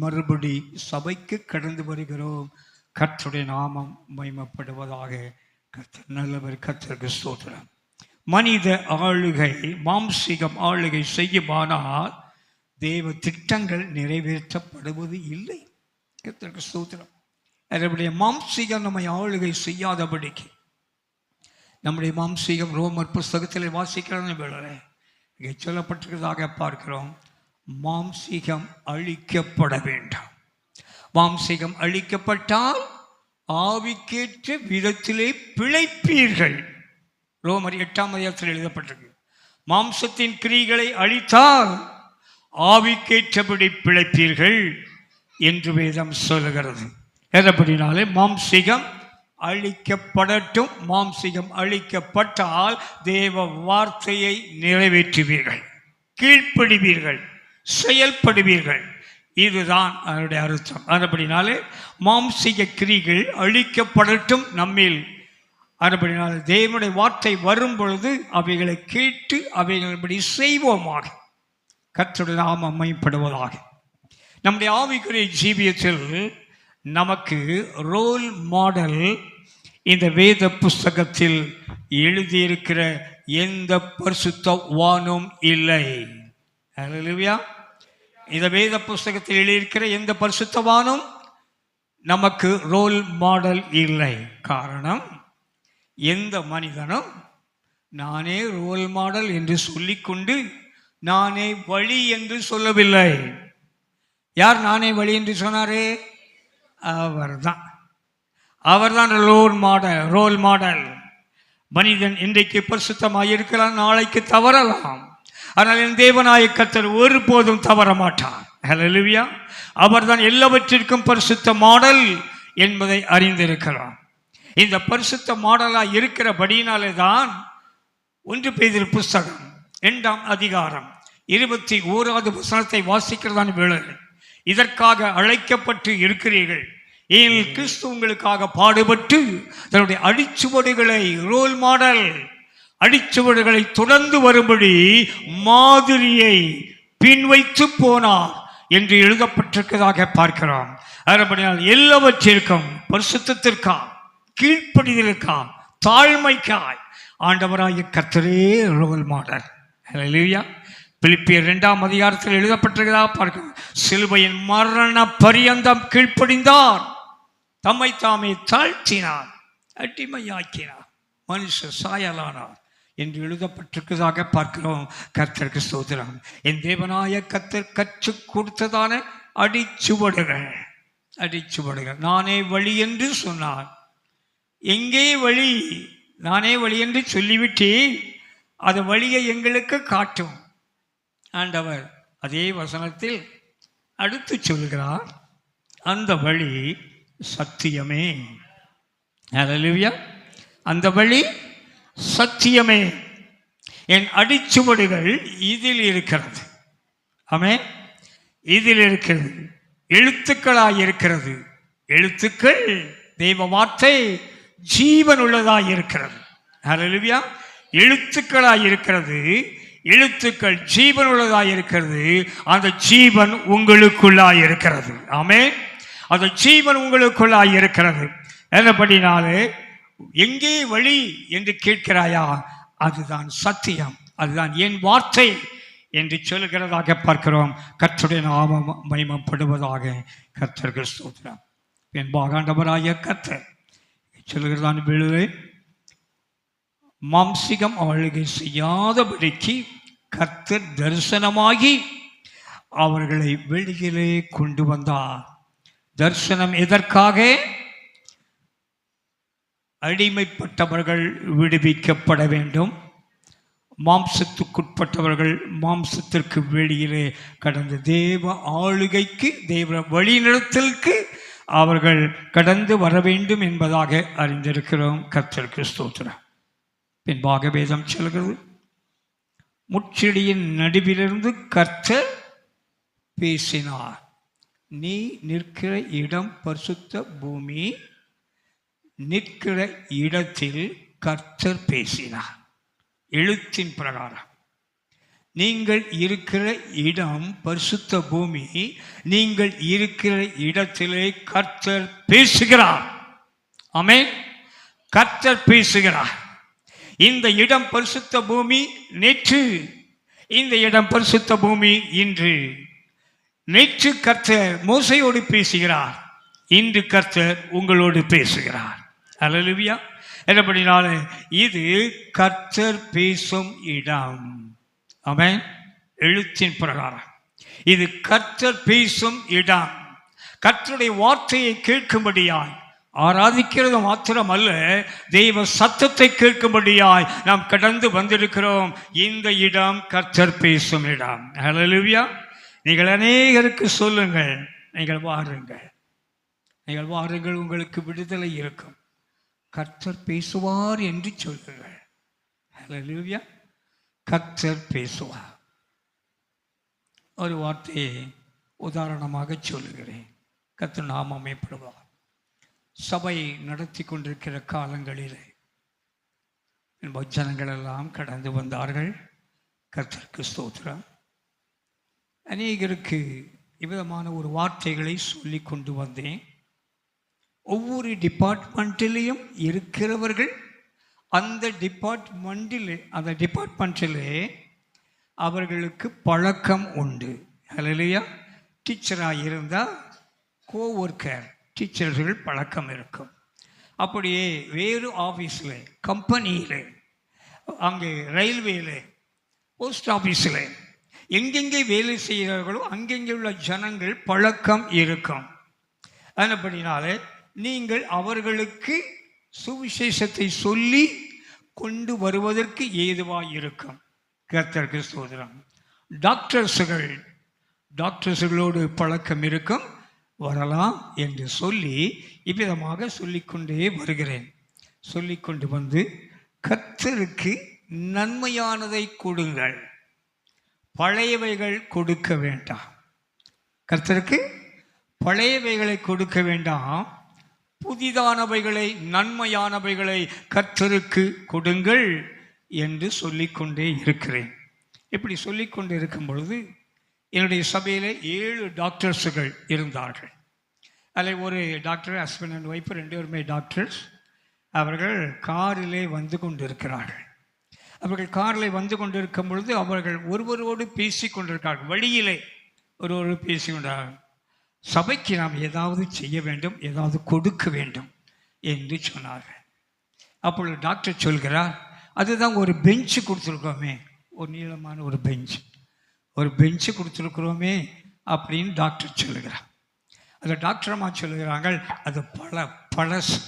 மறுபடி சபைக்கு கடந்து வருகிறோம். கர்த்தருடைய நாமம் மகிமைப்படுவதாக. கர்த்தர் நல்லவர். கர்த்தருக்கு ஸ்தோத்திரம். மனித ஆளுகை, மாம்சீகம் ஆளுகை செய்யுமானால் தேவ திட்டங்கள் நிறைவேற்றப்படுவது இல்லை. கர்த்தருக்கு ஸ்தோத்திரம். நம்முடைய மாம்சீகம் நம்மை ஆளுகை செய்யாதபடிக்கு, நம்முடைய மாம்சீகம் ரோமர் புஸ்தகத்தில் வாசிக்கிறது வேளை இங்கே சொல்லப்பட்டிருக்கிறதாக பார்க்கிறோம். மாம்சீகம் அழிக்கப்பட வேண்டும். மாம்சீகம் அழிக்கப்பட்டால் ஆவிக்கேற்ற விதத்திலே பிழைப்பீர்கள். ரோமர் 8ஆம் அதிகாரத்தில் எழுதப்பட்டிருக்கு. மாம்சத்தின் கிரியைகளை அழித்தால் ஆவிக்கேற்றபடி பிழைப்பீர்கள் என்று வேதம் சொல்லுகிறது. எதப்படினாலே மாம்சீகம் அழிக்கப்படட்டும். மாம்சீகம் அழிக்கப்பட்டால் தேவ வார்த்தையை நிறைவேற்றுவீர்கள், கீழ்ப்படுவீர்கள், செயல்படுவீர்கள். இதுதான் அதனுடைய அர்த்தம். அதுபடினாலே மாம்சீக கிரிகள் அழிக்கப்படட்டும் நம்மில். அதுபடினாலே தேவனுடைய வார்த்தை வரும் பொழுது அவைகளை கேட்டு அவைகளபடி செய்வோமாக. கர்த்தருடைய நாமம் மகிமைப்படுவதாக. நம்முடைய ஆவிக்குரிய ஜீவியத்தில் நமக்கு ரோல் மாடல் இந்த வேத புஸ்தகத்தில் எழுதியிருக்கிற எந்த பரிசுத்தவானும் இல்லை. ஹல்லேலூயா. இந்த வேத புஸ்தகத்தில் எழுதியிருக்கிற எந்த பரிசுத்தவானும் நமக்கு ரோல் மாடல் இல்லை. காரணம், எந்த மனிதனும் நானே ரோல் மாடல் என்று சொல்லிக்கொண்டு நானே வழி என்று சொல்லவில்லை. யார் நானே வழி என்று சொன்னாரே? அவர்தான் ரோல் மாடல். மனிதன் இன்றைக்கு பரிசுத்தமாக இருக்கலாம், நாளைக்கு தவறலாம். ஆனால் என் தேவனாய கர்த்தர் ஒருபோதும் தவற மாட்டார். ஹல்லேலூயா. அவர்தான் எல்லாவற்றிற்கும் பரிசுத்த மாடல் என்பதை அறிந்திருக்கலாம். இந்த பரிசுத்த மாடலாக இருக்கிறபடியினாலே தான் 1 பேதுரு புஸ்தகம் 2ஆம் அதிகாரம் 21வது வசனத்தை வாசிக்கிறதான வேளை, இதற்காக அழைக்கப்பட்டு இருக்கிறீர்கள், ஏனெனில் கிறிஸ்து உங்களுக்காக பாடுபட்டு தன்னுடைய அடிச்சுவடுகளை, ரோல் மாடல் அடிச்சுவடுகளை தொடர்ந்து வரும்படி மாதிரியை பின்வைத்து போனார் என்று எழுதப்பட்டிருக்கிறதாக பார்க்கிறோம். அதுபடியால் எல்லாவற்றிற்கும் பரிசுத்தத்திற்காக, கீழ்ப்படிதலுக்காக, தாழ்மைக்காய் ஆண்டவராகிய கர்த்தரே ரோல் மாடல். ஹல்லேலூயா. பிலிப்பியர் 2ஆம் அதிகாரத்தில் எழுதப்பட்டிருக்கிறதாக பார்க்கிறோம். சிலுவையின் மரண பரியந்தம் கீழ்ப்படிந்தார், தம்மை தாமே தாழ்த்தினார், அடிமையாக்கினார். மனுஷ சாயலானார் என்று எழுதப்பட்டிருக்கிறதாக பார்க்கிறோம். கர்த்தருக்கு ஸ்தோத்திரம். என் தேவனாய கர்த்தர் கற்றுக் கொடுத்ததான அடிச்சுவடுகள். நானே வழி என்று சொன்னார். எங்கே வழி? நானே வழி என்று சொல்லிவிட்டு அது வழியை எங்களுக்கு காட்டும் ஆண்டவர். அதே வசனத்தில் அடுத்து சொல்கிறார், அந்த வழி சத்தியமே. ஹல்லேலூயா. அந்த வழி சத்தியமே. என் அடிச்சுவடுகள் இதில் இருக்கிறது. ஆமென். இதில் இருக்கிறது. எழுத்துக்களாய் இருக்கிறது. எழுத்துக்கள் தெய்வ வார்த்தை ஜீவன் உள்ளதாய் இருக்கிறது. ஹல்லேலூயா. எழுத்துக்களாய் இருக்கிறது. எழுத்துக்கள் ஜீவன் உள்ளதாய் இருக்கிறது. அந்த ஜீவன் உங்களுக்குள்ளாய் இருக்கிறது. ஆமென். அந்த ஜீவன் உங்களுக்குள்ளாய் இருக்கிறது. என்னபடினாலே எங்கே வழி என்று கேட்கிறாயா? அதுதான் சத்தியம், அதுதான் என் வார்த்தை என்று சொல்லுகிறதாக பார்க்கிறோம். கர்த்தருடைய நாமம் மகிமைப்படுவதாக. கர்த்தருக்கு ஸ்தோத்திரம். என் ஆண்டவராகிய கர்த்தர் சொல்லுகிறதான வேளையிலே மாம்சிகம் ஆளுகை செய்யாதபடிக்கு கர்த்தர் தரிசனமாகி அவர்களை வெளியிலே கொண்டு வந்தார். தரிசனம் எதற்காக? அடிமைப்பட்டவர்கள் விடுவிக்கப்பட வேண்டும். மாம்சத்துக்குட்பட்டவர்கள் மாம்சத்திற்கு வெளியிலே கடந்த தேவ ஆளுகைக்கு, தேவ வழிநடத்தலுக்கு அவர்கள் கடந்து வர வேண்டும் என்பதாக அறிந்திருக்கிறோம். கர்த்தருக்கு ஸ்தோத்திரம். பின்பாக வேதம் சொல்கிறது, முச்செடியின் நடுவிலிருந்து கர்த்தர் பேசினார். நீ நிற்கிற இடம் பரிசுத்த பூமி. நிற்கிற இடத்தில் கர்த்தர் பேசினார். எழுத்தின் பிரகாரம் நீங்கள் இருக்கிற இடம் பரிசுத்த பூமி. நீங்கள் இருக்கிற இடத்திலே கர்த்தர் பேசுகிறார். ஆமென். கர்த்தர் பேசுகிறார். இந்த இடம் பரிசுத்த பூமி நேற்று, இந்த இடம் பரிசுத்த பூமி இன்று. நேற்று கர்த்தர் மோசையோடு பேசுகிறார். இன்று கர்த்தர் உங்களோடு பேசுகிறார். ஹல்லேலூயா. என்னபடினாலே இது கர்த்தர் பேசும் இடம். ஆமென். எழுத்தின் பிரகாரம் இது கர்த்தர் பேசும் இடம். கர்த்தருடைய வார்த்தையை கேட்கும்படியாய், ஆராதிக்கிறது மாத்திரமல்ல, தெய்வ சத்தத்தை கேட்கும்படியாய் நாம் கடந்து வந்திருக்கிறோம். இந்த இடம் கர்த்தர் பேசும் இடம். ஹல்லேலூயா. நீங்கள் அநேகருக்கு சொல்லுங்கள், நீங்கள் வாருங்கள், நீங்கள் வாருங்கள், உங்களுக்கு விடுதலை இருக்கும். கர்த்தர் பேசுவார் என்று சொல்லுங்கள். ஹல்லேலூயா. கர்த்தர் பேசுவார். ஒரு வார்த்தையை உதாரணமாக சொல்லுகிறேன். கர்த்தர் நாமம் மேம்படுவார். சபை நடத்தி கொண்டிருக்கிற காலங்களிலே ஜனங்கள் எல்லாம் கடந்து வந்தார்கள். கர்த்தருக்கு ஸ்தோத்திரம். அநேகருக்கு இவ்விதமான ஒரு வார்த்தைகளை சொல்லி கொண்டு வந்தேன். ஒவ்வொரு டிபார்ட்மெண்ட்டிலையும் இருக்கிறவர்கள் அந்த டிபார்ட்மெண்ட்டிலே அவர்களுக்கு பழக்கம் உண்டு. ஹல்லேலூயா. டீச்சராக இருந்தால் கோவொர்க்கர், டீச்சர்கள் பழக்கம் இருக்கும். அப்படியே வேறு ஆஃபீஸில், கம்பெனியில், அங்கே ரயில்வேயில், போஸ்ட் ஆஃபீஸில், எங்கெங்கே வேலை செய்கிறார்களோ அங்கெங்கே உள்ள ஜனங்கள் பழக்கம் இருக்கும். அதன்படினாலே நீங்கள் அவர்களுக்கு சுவிசேஷத்தை சொல்லி கொண்டு வருவதற்கு ஏதுவாக இருக்கும். கர்த்தருக்கு ஸ்தோத்திரம். டாக்டர்ஸுகளோடு பழக்கம் இருக்கும், வரலாம் என்று சொல்லி இவ்விதமாக சொல்லிக்கொண்டே வருகிறேன். சொல்லிக்கொண்டு வந்து கர்த்தருக்கு நன்மையானதை கொடுங்கள், பழையவைகள் கொடுக்க வேண்டாம். கர்த்தருக்கு பழையவைகளை கொடுக்க வேண்டாம், புதிதானவைகளை, நன்மையானவைகளை கர்த்தருக்கு கொடுங்கள் என்று சொல்லிக்கொண்டே இருக்கிறேன். இப்படி சொல்லிக்கொண்டு இருக்கும் பொழுது என்னுடைய சபையில் 7 டாக்டர்ஸுகள் இருந்தார்கள். அதில் ஒரு டாக்டர், ஹஸ்பண்ட் அண்ட் ஒய்ஃப், 2 பேருமே டாக்டர்ஸ். அவர்கள் காரிலே வந்து கொண்டிருக்கிறார்கள். அவர்கள் காரில் வந்து கொண்டிருக்கும் பொழுது அவர்கள் ஒருவரோடு பேசி கொண்டிருக்கிறார்கள். வழியிலே ஒருவரோடு பேசி கொண்டார்கள். சபைக்கு நாம் ஏதாவது செய்ய வேண்டும், ஏதாவது கொடுக்க வேண்டும் என்று சொன்னார்கள். அப்பொழுது டாக்டர் சொல்கிறார், அதுதான் ஒரு பெஞ்சு கொடுத்துருக்கோமே, ஒரு நீளமான ஒரு பெஞ்சு கொடுத்துருக்குறோமே அப்படின்னு டாக்டர் சொல்லுகிறார். அந்த டாக்டர் அம்மா சொல்லுகிறாங்க, அது பழசு.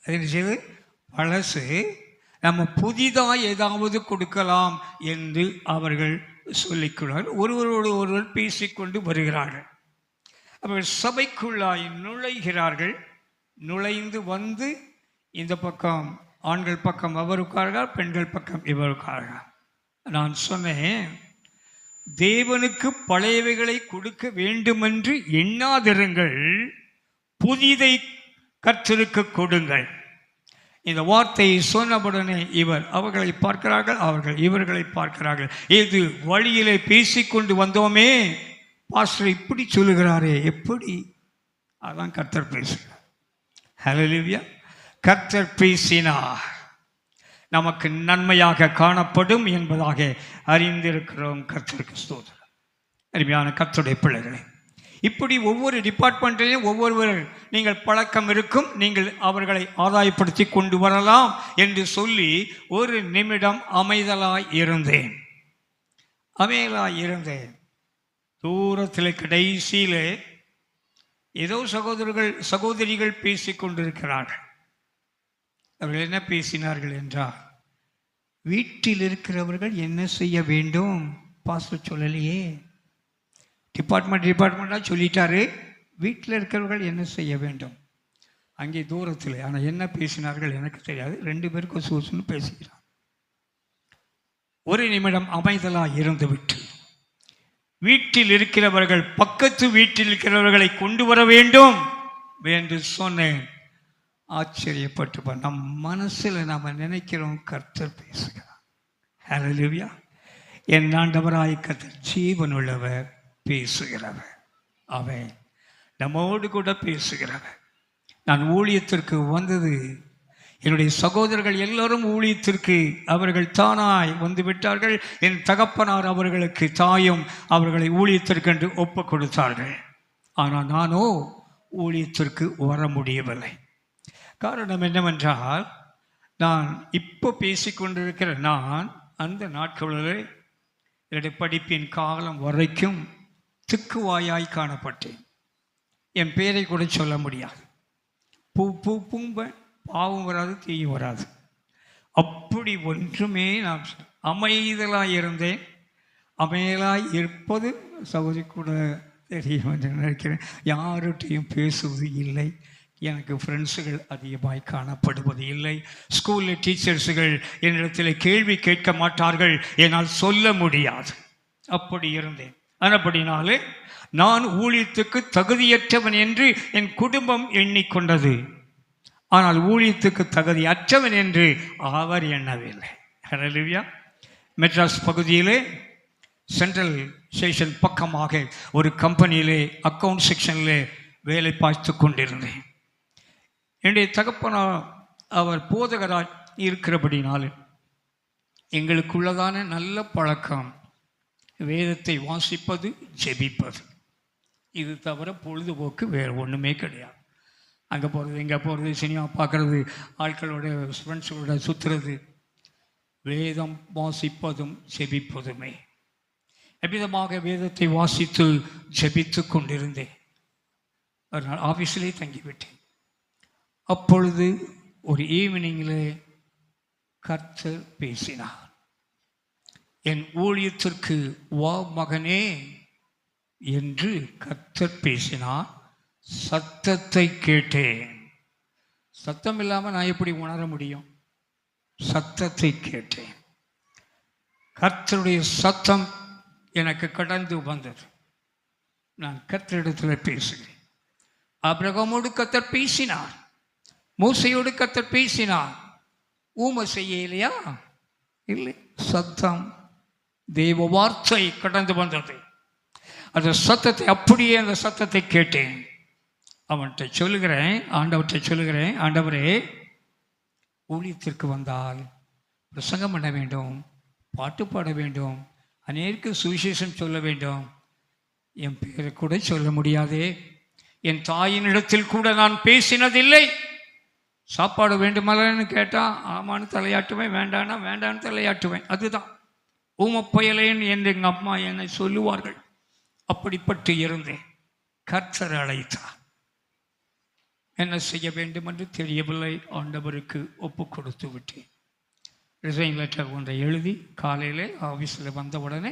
அது என்ன செய்யுது? பழசு. நம்ம புதிதாக ஏதாவது கொடுக்கலாம் என்று அவர்கள் சொல்லிக்கிறார்கள். ஒருவரோடு ஒருவர் பேசிக்கொண்டு வருகிறார்கள். அவர்கள் சபைக்குள்ளாய் நுழைகிறார்கள். நுழைந்து வந்து இந்த பக்கம் ஆண்கள் பக்கம் அவர் உட்கார்கிறார், பெண்கள் பக்கம் இவர் உட்கார்கிறார். நான் சொன்னேன், தேவனுக்கு பழையவைகளை கொடுக்க வேண்டுமென்று எண்ணாதிருங்கள், புதிதை கர்த்தருக்கு கொடுங்கள். இந்த வார்த்தையை சொன்னவுடனே அவர்களை பார்க்கிறார்கள், அவர்கள் இவர்களை பார்க்கிறார்கள். இது வழியிலே பேசிக்கொண்டு வந்தோமே, பாஸ்டர் இப்படி சொல்லுகிறாரே, எப்படி? அதான் கர்த்தர் பேசுகிறார். ஹல்லேலூயா. கர்த்தர் பேசினார், நமக்கு நன்மையாக காணப்படும் என்பதாக அறிந்திருக்கிறோம். கர்த்தருக்கு ஸ்தோத்திரம். அருமையான கர்த்தருடைய பிள்ளைகளே, இப்படி ஒவ்வொரு டிபார்ட்மெண்ட்டிலையும் ஒவ்வொருவர் நீங்கள் பழக்கம் இருக்கும், நீங்கள் அவர்களை ஆதாயப்படுத்தி கொண்டு வரலாம் என்று சொல்லி ஒரு நிமிடம் அமைதலாய் இருந்தேன். தூரத்தில் கடைசியில் ஏதோ சகோதரிகள் பேசி கொண்டிருக்கிறார்கள். அவர்கள் என்ன பேசினார்கள் என்றால், வீட்டில் இருக்கிறவர்கள் என்ன செய்ய வேண்டும்? பாஸ்டர் சொல்லலையே, டிபார்ட்மெண்ட்டாக சொல்லிட்டாரு. வீட்டில் இருக்கிறவர்கள் என்ன செய்ய வேண்டும்? அங்கே தூரத்தில். ஆனால் என்ன பேசினார்கள் எனக்கு தெரியாது. 2 பேருக்கும் சூசுன்னு பேசுகிறார். ஒரு நிமிடம் அமைதலாக இருந்துவிட்டு, வீட்டில் இருக்கிறவர்கள் பக்கத்து வீட்டில் இருக்கிறவர்களை கொண்டு வர வேண்டும் என்று சொன்னேன். ஆச்சரியப்பட்டு நம் மனசில் நாம் நினைக்கிறோம், கர்த்தர் பேசுகிறார். ஹல்லேலூயா. என் ஆண்டவராய் கர்த்தர் ஜீவனுள்ளவர், பேசுகிறவர். அவன் நம்மோடு கூட பேசுகிறவர். நான் ஊழியத்திற்கு வந்தது, என்னுடைய சகோதரர்கள் எல்லோரும் ஊழியத்திற்கு அவர்கள் தானாய் வந்து விட்டார்கள். என் தகப்பனார் அவர்களுக்கு தாயும் அவர்களை ஊழியத்திற்கு என்று ஒப்பு கொடுத்தார்கள். ஆனால் நானோ ஊழியத்திற்கு வர முடியவில்லை. காரணம் என்னவென்றால், நான் இப்போ பேசிக்கொண்டிருக்கிற நான் அந்த நாட்களில் என்னுடைய படிப்பின் காலம் வரைக்கும் திக்குவாயாய் காணப்பட்டேன். என் பேரை கூட சொல்ல முடியாது. பூம்பேன், பாவம் வராது, தீயும் வராது. அப்படி ஒன்றுமே நான் அமைதலாய் இருந்தேன். அமைதலாய் இருப்பது சகோதரி கூட தெரியும் என்று நினைக்கிறேன். யார்கிட்டையும் பேசுவது இல்லை. எனக்கு ஃப்ரெண்ட்ஸுகள் அதிகமாய் காணப்படுவது இல்லை. ஸ்கூலில் டீச்சர்ஸுகள் என்னிடத்தில் கேள்வி கேட்க மாட்டார்கள், என்னால் சொல்ல முடியாது. அப்படி இருந்தேன். அப்படினாலே நான் ஊழியத்துக்கு தகுதியற்றவன் என்று என் குடும்பம் எண்ணிக்கொண்டது. ஆனால் ஊழியத்துக்கு தகுதி அற்றவன் என்று அவர் எண்ணவில்லை. ஹல்லேலூயா. மெட்ராஸ் பகுதியிலே சென்ட்ரல் ஸ்டேஷன் பக்கமாக ஒரு கம்பெனியிலே அக்கவுண்ட் செக்ஷனிலே வேலை பார்த்து கொண்டிருந்தேன். என்னுடைய தகப்பனார் அவர் போதகராக இருக்கிறபடினாலே எங்களுக்குள்ளதான நல்ல பழக்கம் வேதத்தை வாசிப்பது, ஜெபிப்பது. இது தவிர பொழுதுபோக்கு வேறு ஒன்றுமே கிடையாது. அங்கே போகிறது, இங்கே போகிறது, சினிமா பார்க்குறது, ஆட்களோட ஃப்ரெண்ட்ஸோட சுற்றுறது. வேதம் வாசிப்பதும் ஜெபிப்பதுமே. எவ்விதமாக வேதத்தை வாசித்து ஜெபித்து கொண்டிருந்தேன். ஒரு நாள் ஆஃபீஸிலே தங்கிவிட்டேன். அப்பொழுது ஒரு ஈவினிங்கில் கர்த்தர் பேசினார். என் ஊழியத்திற்கு வா மகனே என்று கர்த்தர் பேசினார். சத்தத்தை கேட்டேன். சத்தம் இல்லாமல் நான் எப்படி உணர முடியும்? சத்தத்தை கேட்டேன். கர்த்தருடைய சத்தம் எனக்கு கடந்து வந்தது. நான் கர்த்தரிடத்தில் பேசுகிறேன். ஆபிரகாமோடு கர்த்தர் பேசினார், மோசையோடு கர்த்தர் பேசினார். ஊமை செய்யலையா? இல்லை. சத்தம், தேவ வார்த்தை கடந்து வந்தது. அந்த சத்தத்தை அப்படியே அந்த சத்தத்தை கேட்டேன். அவன்கிட்ட சொல்லுகிறேன், ஆண்டவர்கிட்ட சொல்லுகிறேன், ஆண்டவரே, ஊழியத்திற்கு வந்தால் பிரசங்கம் பண்ண வேண்டும், பாட்டு பாட வேண்டும், அநேருக்கு சுவிசேஷம் சொல்ல வேண்டும். என் பேரை கூட சொல்ல முடியாதே. என் தாயினிடத்தில் கூட நான் பேசினதில்லை. சாப்பாடு வேண்டுமல்லன்னு கேட்டால் ஆமான்னு தலையாட்டுவேன், வேண்டான்னா வேண்டான்னு தலையாட்டுவேன். அதுதான் ஊமப்பயலேன் என்று எங்கள் அம்மா என்னை சொல்லுவார்கள். அப்படிப்பட்டு இருந்தேன். கர்த்தர் அழைத்தார். என்ன செய்ய வேண்டும் என்று தெரியவில்லை. ஆண்டவருக்கு ஒப்பு கொடுத்து விட்டேன். ரிசைன் லெட்டர் ஒன்றை எழுதி காலையில் ஆஃபீஸில் வந்த உடனே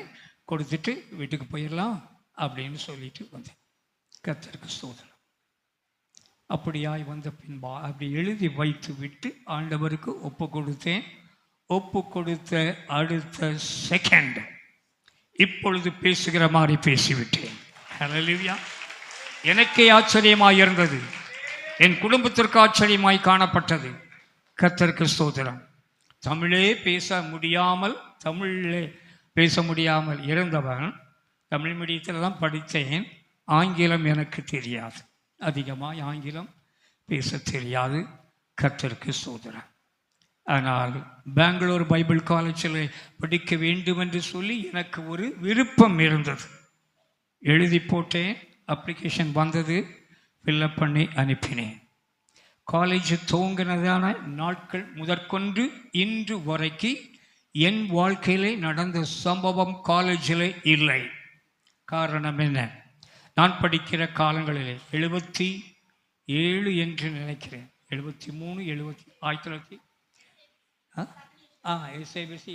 கொடுத்துட்டு வீட்டுக்கு போயிடலாம் அப்படின்னு சொல்லிட்டு வந்தேன். கர்த்தருக்கு ஸ்தோத்திரம். அப்படியாய் வந்த பின்பா அப்படி எழுதி வைத்து விட்டு ஆண்டவருக்கு ஒப்பு கொடுத்தேன். ஒப்பு கொடுத்த அடுத்த செகண்ட் இப்பொழுது பேசுகிற மாதிரி பேசிவிட்டேன். ஹல்லேலூயா. எனக்கே ஆச்சரியமாய் இருந்தது, என் குடும்பத்திற்கு ஆச்சரியமாய் காணப்பட்டது. கர்த்தருக்கு ஸ்தோத்திரம். தமிழிலே பேச முடியாமல் இருந்தவன், தமிழ் மீடியத்தில் தான் படித்தேன். ஆங்கிலம் எனக்கு தெரியாது, அதிகமாக ஆங்கிலம் பேச தெரியாது. கர்த்தருக்கு ஸ்தோத்திரம். ஆனால் பெங்களூர் பைபிள் காலேஜில் படிக்க வேண்டும் என்று சொல்லி எனக்கு ஒரு விருப்பம் இருந்தது. எழுதி போட்டேன். அப்ளிகேஷன் வந்தது, ஃபில்லப் பண்ணி அனுப்பினேன். காலேஜ் துவங்கினதான நாட்கள் முதற்கொண்டு இன்று வரைக்கும் என் வாழ்க்கையிலே நடந்த சம்பவம் காலேஜில் இல்லை. காரணம் என்ன? நான் படிக்கிற காலங்களிலே 77 என்று நினைக்கிறேன், 73 SIBC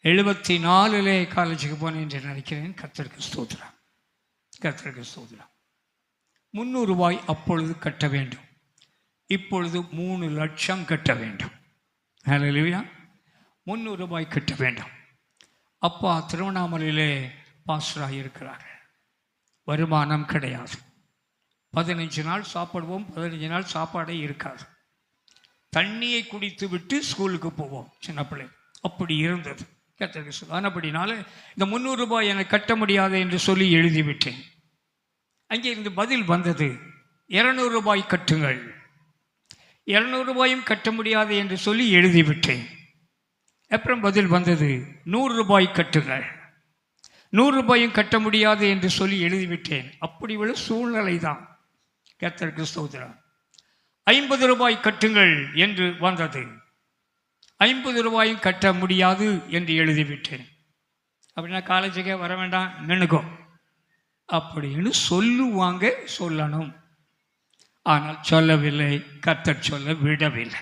74 காலேஜுக்கு போனேன் என்று நினைக்கிறேன். கர்த்தருக்கு ஸ்தோத்திரம். கர்த்தருக்கு ஸ்தோத்திரம். 300 ரூபாய் அப்பொழுது கட்ட வேண்டும், இப்பொழுது 3 லட்சம் கட்ட வேண்டும். ஹல்லேலூயா. 300 ரூபாய் கட்ட வேண்டும். அப்பா திருவண்ணாமலையிலே பாஸ்டராக இருக்கிறார்கள். வருமானம் கிடையாது. 15 நாள் சாப்பிடுவோம், 15 நாள் சாப்பாடே இருக்காது. தண்ணியை குடித்து விட்டு ஸ்கூலுக்கு போவோம் சின்ன பிள்ளை. அப்படி இருந்தது. கர்த்தருக்கு ஸ்தோத்திரம். அப்படினால இந்த 300 ரூபாய் எனக்கு கட்ட முடியாது என்று சொல்லி எழுதிவிட்டேன். அங்கே இருந்து பதில் வந்தது, 200 ரூபாய் கட்டுங்கள். 200 ரூபாயும் கட்ட முடியாது என்று சொல்லி எழுதிவிட்டேன். அப்புறம் பதில் வந்தது, 100 ரூபாய் கட்டுங்கள். 100 ரூபாயும் கட்ட முடியாது என்று சொல்லி எழுதிவிட்டேன். அப்படி உள்ள சூழ்நிலை தான். கர்த்தருக்கு ஸ்தோத்திரம். 50 ரூபாய் கட்டுங்கள் என்று வந்தது. 50 ரூபாயும் கட்ட முடியாது என்று எழுதிவிட்டேன். அப்படின்னா காலேஜுக்கே வர வேண்டாம், நின்னுக்கோ அப்படின்னு சொல்லுவாங்க, சொல்லணும். ஆனால் சொல்லவில்லை. கர்த்தர் சொல்ல விடவில்லை.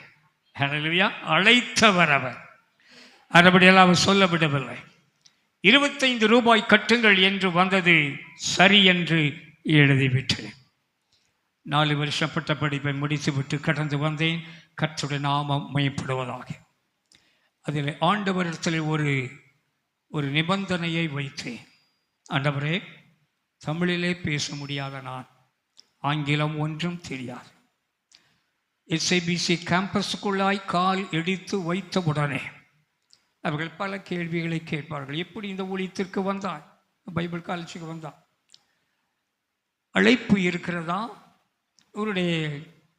ஹல்லேலூயா. அழைத்தவர் அவர். அதுபடியெல்லாம் அவர் சொல்ல விடவில்லை. 25 ரூபாய் கட்டுங்கள் என்று வந்தது. சரி என்று எழுதிவிட்டேன். 4 வருஷம் பட்ட படிப்பை முடித்துவிட்டு கடந்து வந்தேன். கர்த்தருடைய நாமம் மையப்படுவதாக. அதில் ஆண்டவரிடத்தில் ஒரு நிபந்தனையை வைத்தேன். ஆண்டவரே, தமிழிலே பேச முடியாத நான், ஆங்கிலம் ஒன்றும் தெரியாது. SIBC கேம்பஸுக்குள்ளாய் கால் எடுத்து வைத்தவுடனே அவர்கள் பல கேள்விகளை கேட்பார்கள். எப்படி இந்த ஊழியத்திற்கு வந்தாய்? பைபிள் காலேஜுக்கு வந்தாய், அழைப்பு இருக்கிறதா? இவருடைய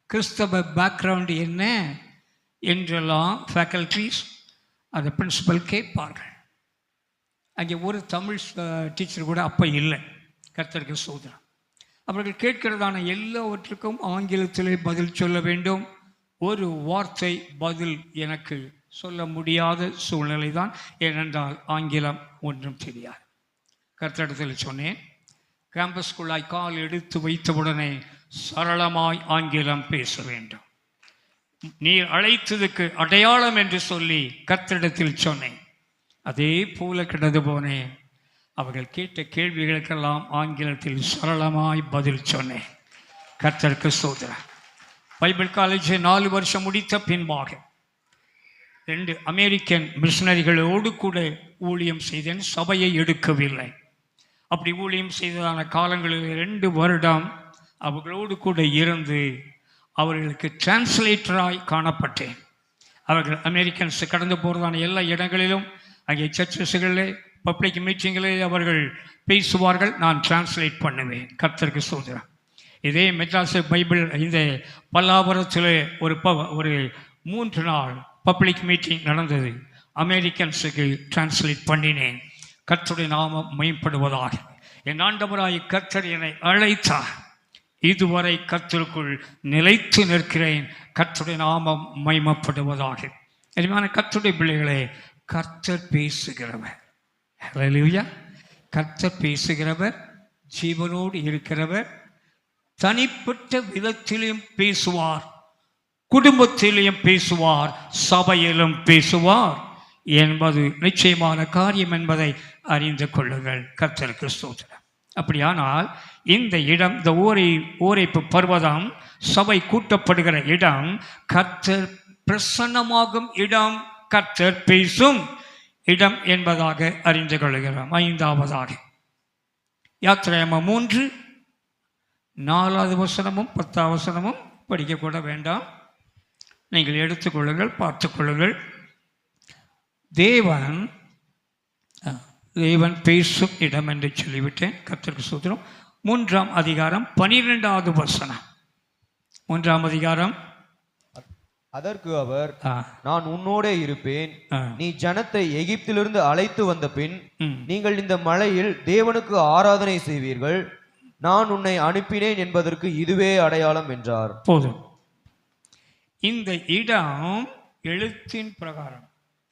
கிறிஸ்தவ பேக்ரவுண்டு என்ன என்றெல்லாம் ஃபேக்கல்டிஸ் அந்த பிரின்சிபல் கேட்பார்கள். அங்கே ஒரு தமிழ் டீச்சர் கூட அப்போ இல்லை. கர்த்தருக்கு ஸ்தோத்திரம். அவர்கள் கேட்கிறதான எல்லாவற்றுக்கும் ஆங்கிலத்திலே பதில் சொல்ல வேண்டும். ஒரு வார்த்தை பதில் எனக்கு சொல்ல முடியாத சூழ்நிலை தான். ஏனென்றால் ஆங்கிலம் ஒன்றும் தெரியாது. கர்த்தரிடத்தில் சொன்னேன், கேம்பஸ்குள்ளாய் கால் எடுத்து வைத்தவுடனே சரளமாய் ஆங்கிலம் பேச வேண்டும். நீர் அழைத்ததுக்கு அடையாளம் என்று சொல்லி கர்த்தரிடத்தில் சொன்னேன். அதே போல கிடந்து போனேன். அவர்கள் கேட்ட கேள்விகளுக்கெல்லாம் ஆங்கிலத்தில் சரளமாய் பதில் சொன்னேன். கர்த்தருக்கு ஸ்தோத்திரம். பைபிள் காலேஜை 4 வருஷம் முடித்த பின்பாக 2 அமெரிக்கன் மிஷனரிகளோடு கூட ஊழியம் செய்தேன். சபையை எடுக்கவில்லை. அப்படி ஊழியம் செய்ததான காலங்களில் 2 வருடம் அவர்களோடு கூட இருந்து அவர்களுக்கு டிரான்ஸ்லேட்டராய் காணப்பட்டேன். அவர்கள் அமெரிக்கன்ஸ் கடந்து போகிறதான எல்லா இடங்களிலும், அங்கே சர்ச்சஸ்களிலே, பப்ளிக் மீட்டிங்களில் அவர்கள் பேசுவார்கள், நான் டிரான்ஸ்லேட் பண்ணுவேன். கர்த்தருக்கு ஸ்தோத்திரம். இதே மெட்ராஸ் பைபிள் இந்த பல்லாவரத்தில் ஒரு 3 நாள் பப்ளிக் மீட்டிங் நடந்தது. அமெரிக்கன்ஸுக்கு டிரான்ஸ்லேட் பண்ணினேன். கர்த்தருடைய நாமம் மேம்படுவதாக. என் ஆண்டவராய் கர்த்தர் என்னை அழைத்தார். இதுவரை கர்த்தருக்குள் நிலைத்து நிற்கிறேன். கர்த்தருடைய நாமம் மகிமைப்படுவதாக. அருமையான கர்த்தருடைய பிள்ளைகளே, கர்த்தர் பேசுகிறவர். ஹல்லேலூயா. கர்த்தர் பேசுகிறவர், ஜீவனோடு இருக்கிறவர். தனிப்பட்ட விதத்திலும் பேசுவார், குடும்பத்திலும் பேசுவார், சபையிலும் பேசுவார் என்பது நிச்சயமான காரியம் என்பதை அறிந்து கொள்ளுங்கள். கர்த்தருக்கு ஸ்தோத்திரம். அப்படியானால் இந்த இடம், இந்த ஓரைப்பு பர்வதம், சபை கூட்டப்படுகிற இடம், கர்த்தர் பிரசன்னமாகும் இடம், கர்த்தர் பேசும் இடம் என்பதாக அறிந்து கொள்கிறோம். ஐந்தாவதாக யாத்திராகமம் 3 4வது வசனமும் 10வது வசனமும் படிக்கக்கூட வேண்டாம், நீங்கள் எடுத்துக்கொள்ளுங்கள், பார்த்துக்கொள்ளுங்கள். தேவன் பேசும் இடம் என்று சொல்லிவிட்டேன். கர்த்தருக்கு ஸ்தோத்திரம். 3ஆம் அதிகாரம் 12வது வசனம். 3ஆம் அதிகாரம். அதற்கு அவர், நான் உன்னோடே இருப்பேன். நீ ஜனத்தை எகிப்திலிருந்து அழைத்து வந்த பின் நீங்கள் இந்த மலையில் தேவனுக்கு ஆராதனை செய்வீர்கள். நான் உன்னை அனுப்பினேன் என்பதற்கு இதுவே அடையாளம் என்றார். போதும். இந்த இடம் எழுத்தின் பிரகாரம்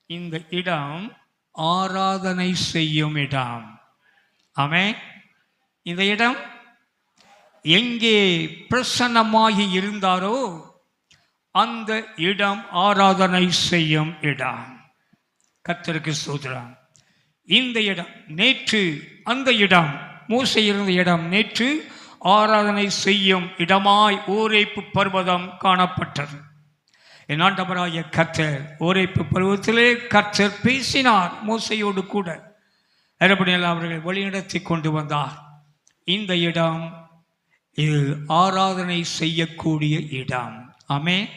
இந்த இடம் ஆராதனை செய்யும் இடம். ஆமென். இந்த இடம் எங்கே பிரசன்னமாகி இருந்தாரோ அந்த இடம் ஆராதனை செய்யும் இடம். கர்த்தருக்கு ஸ்தோத்திரம். இந்த இடம் நேற்று, அந்த இடம் மோசே இருந்த இடம் நேற்று ஆராதனை செய்யும் இடமாய் ஓரேப்பு பர்வதம் காணப்பட்டது. என் ஆண்டவராகிய கர்த்தர் ஓரேப்பு பர்வதத்திலே கர்த்தர் பேசினார் மோசையோடு கூட. அவர்களை வழிநடத்தி கொண்டு வந்தார். இந்த இடம் இது ஆராதனை செய்யக்கூடிய இடம். ஆமென்.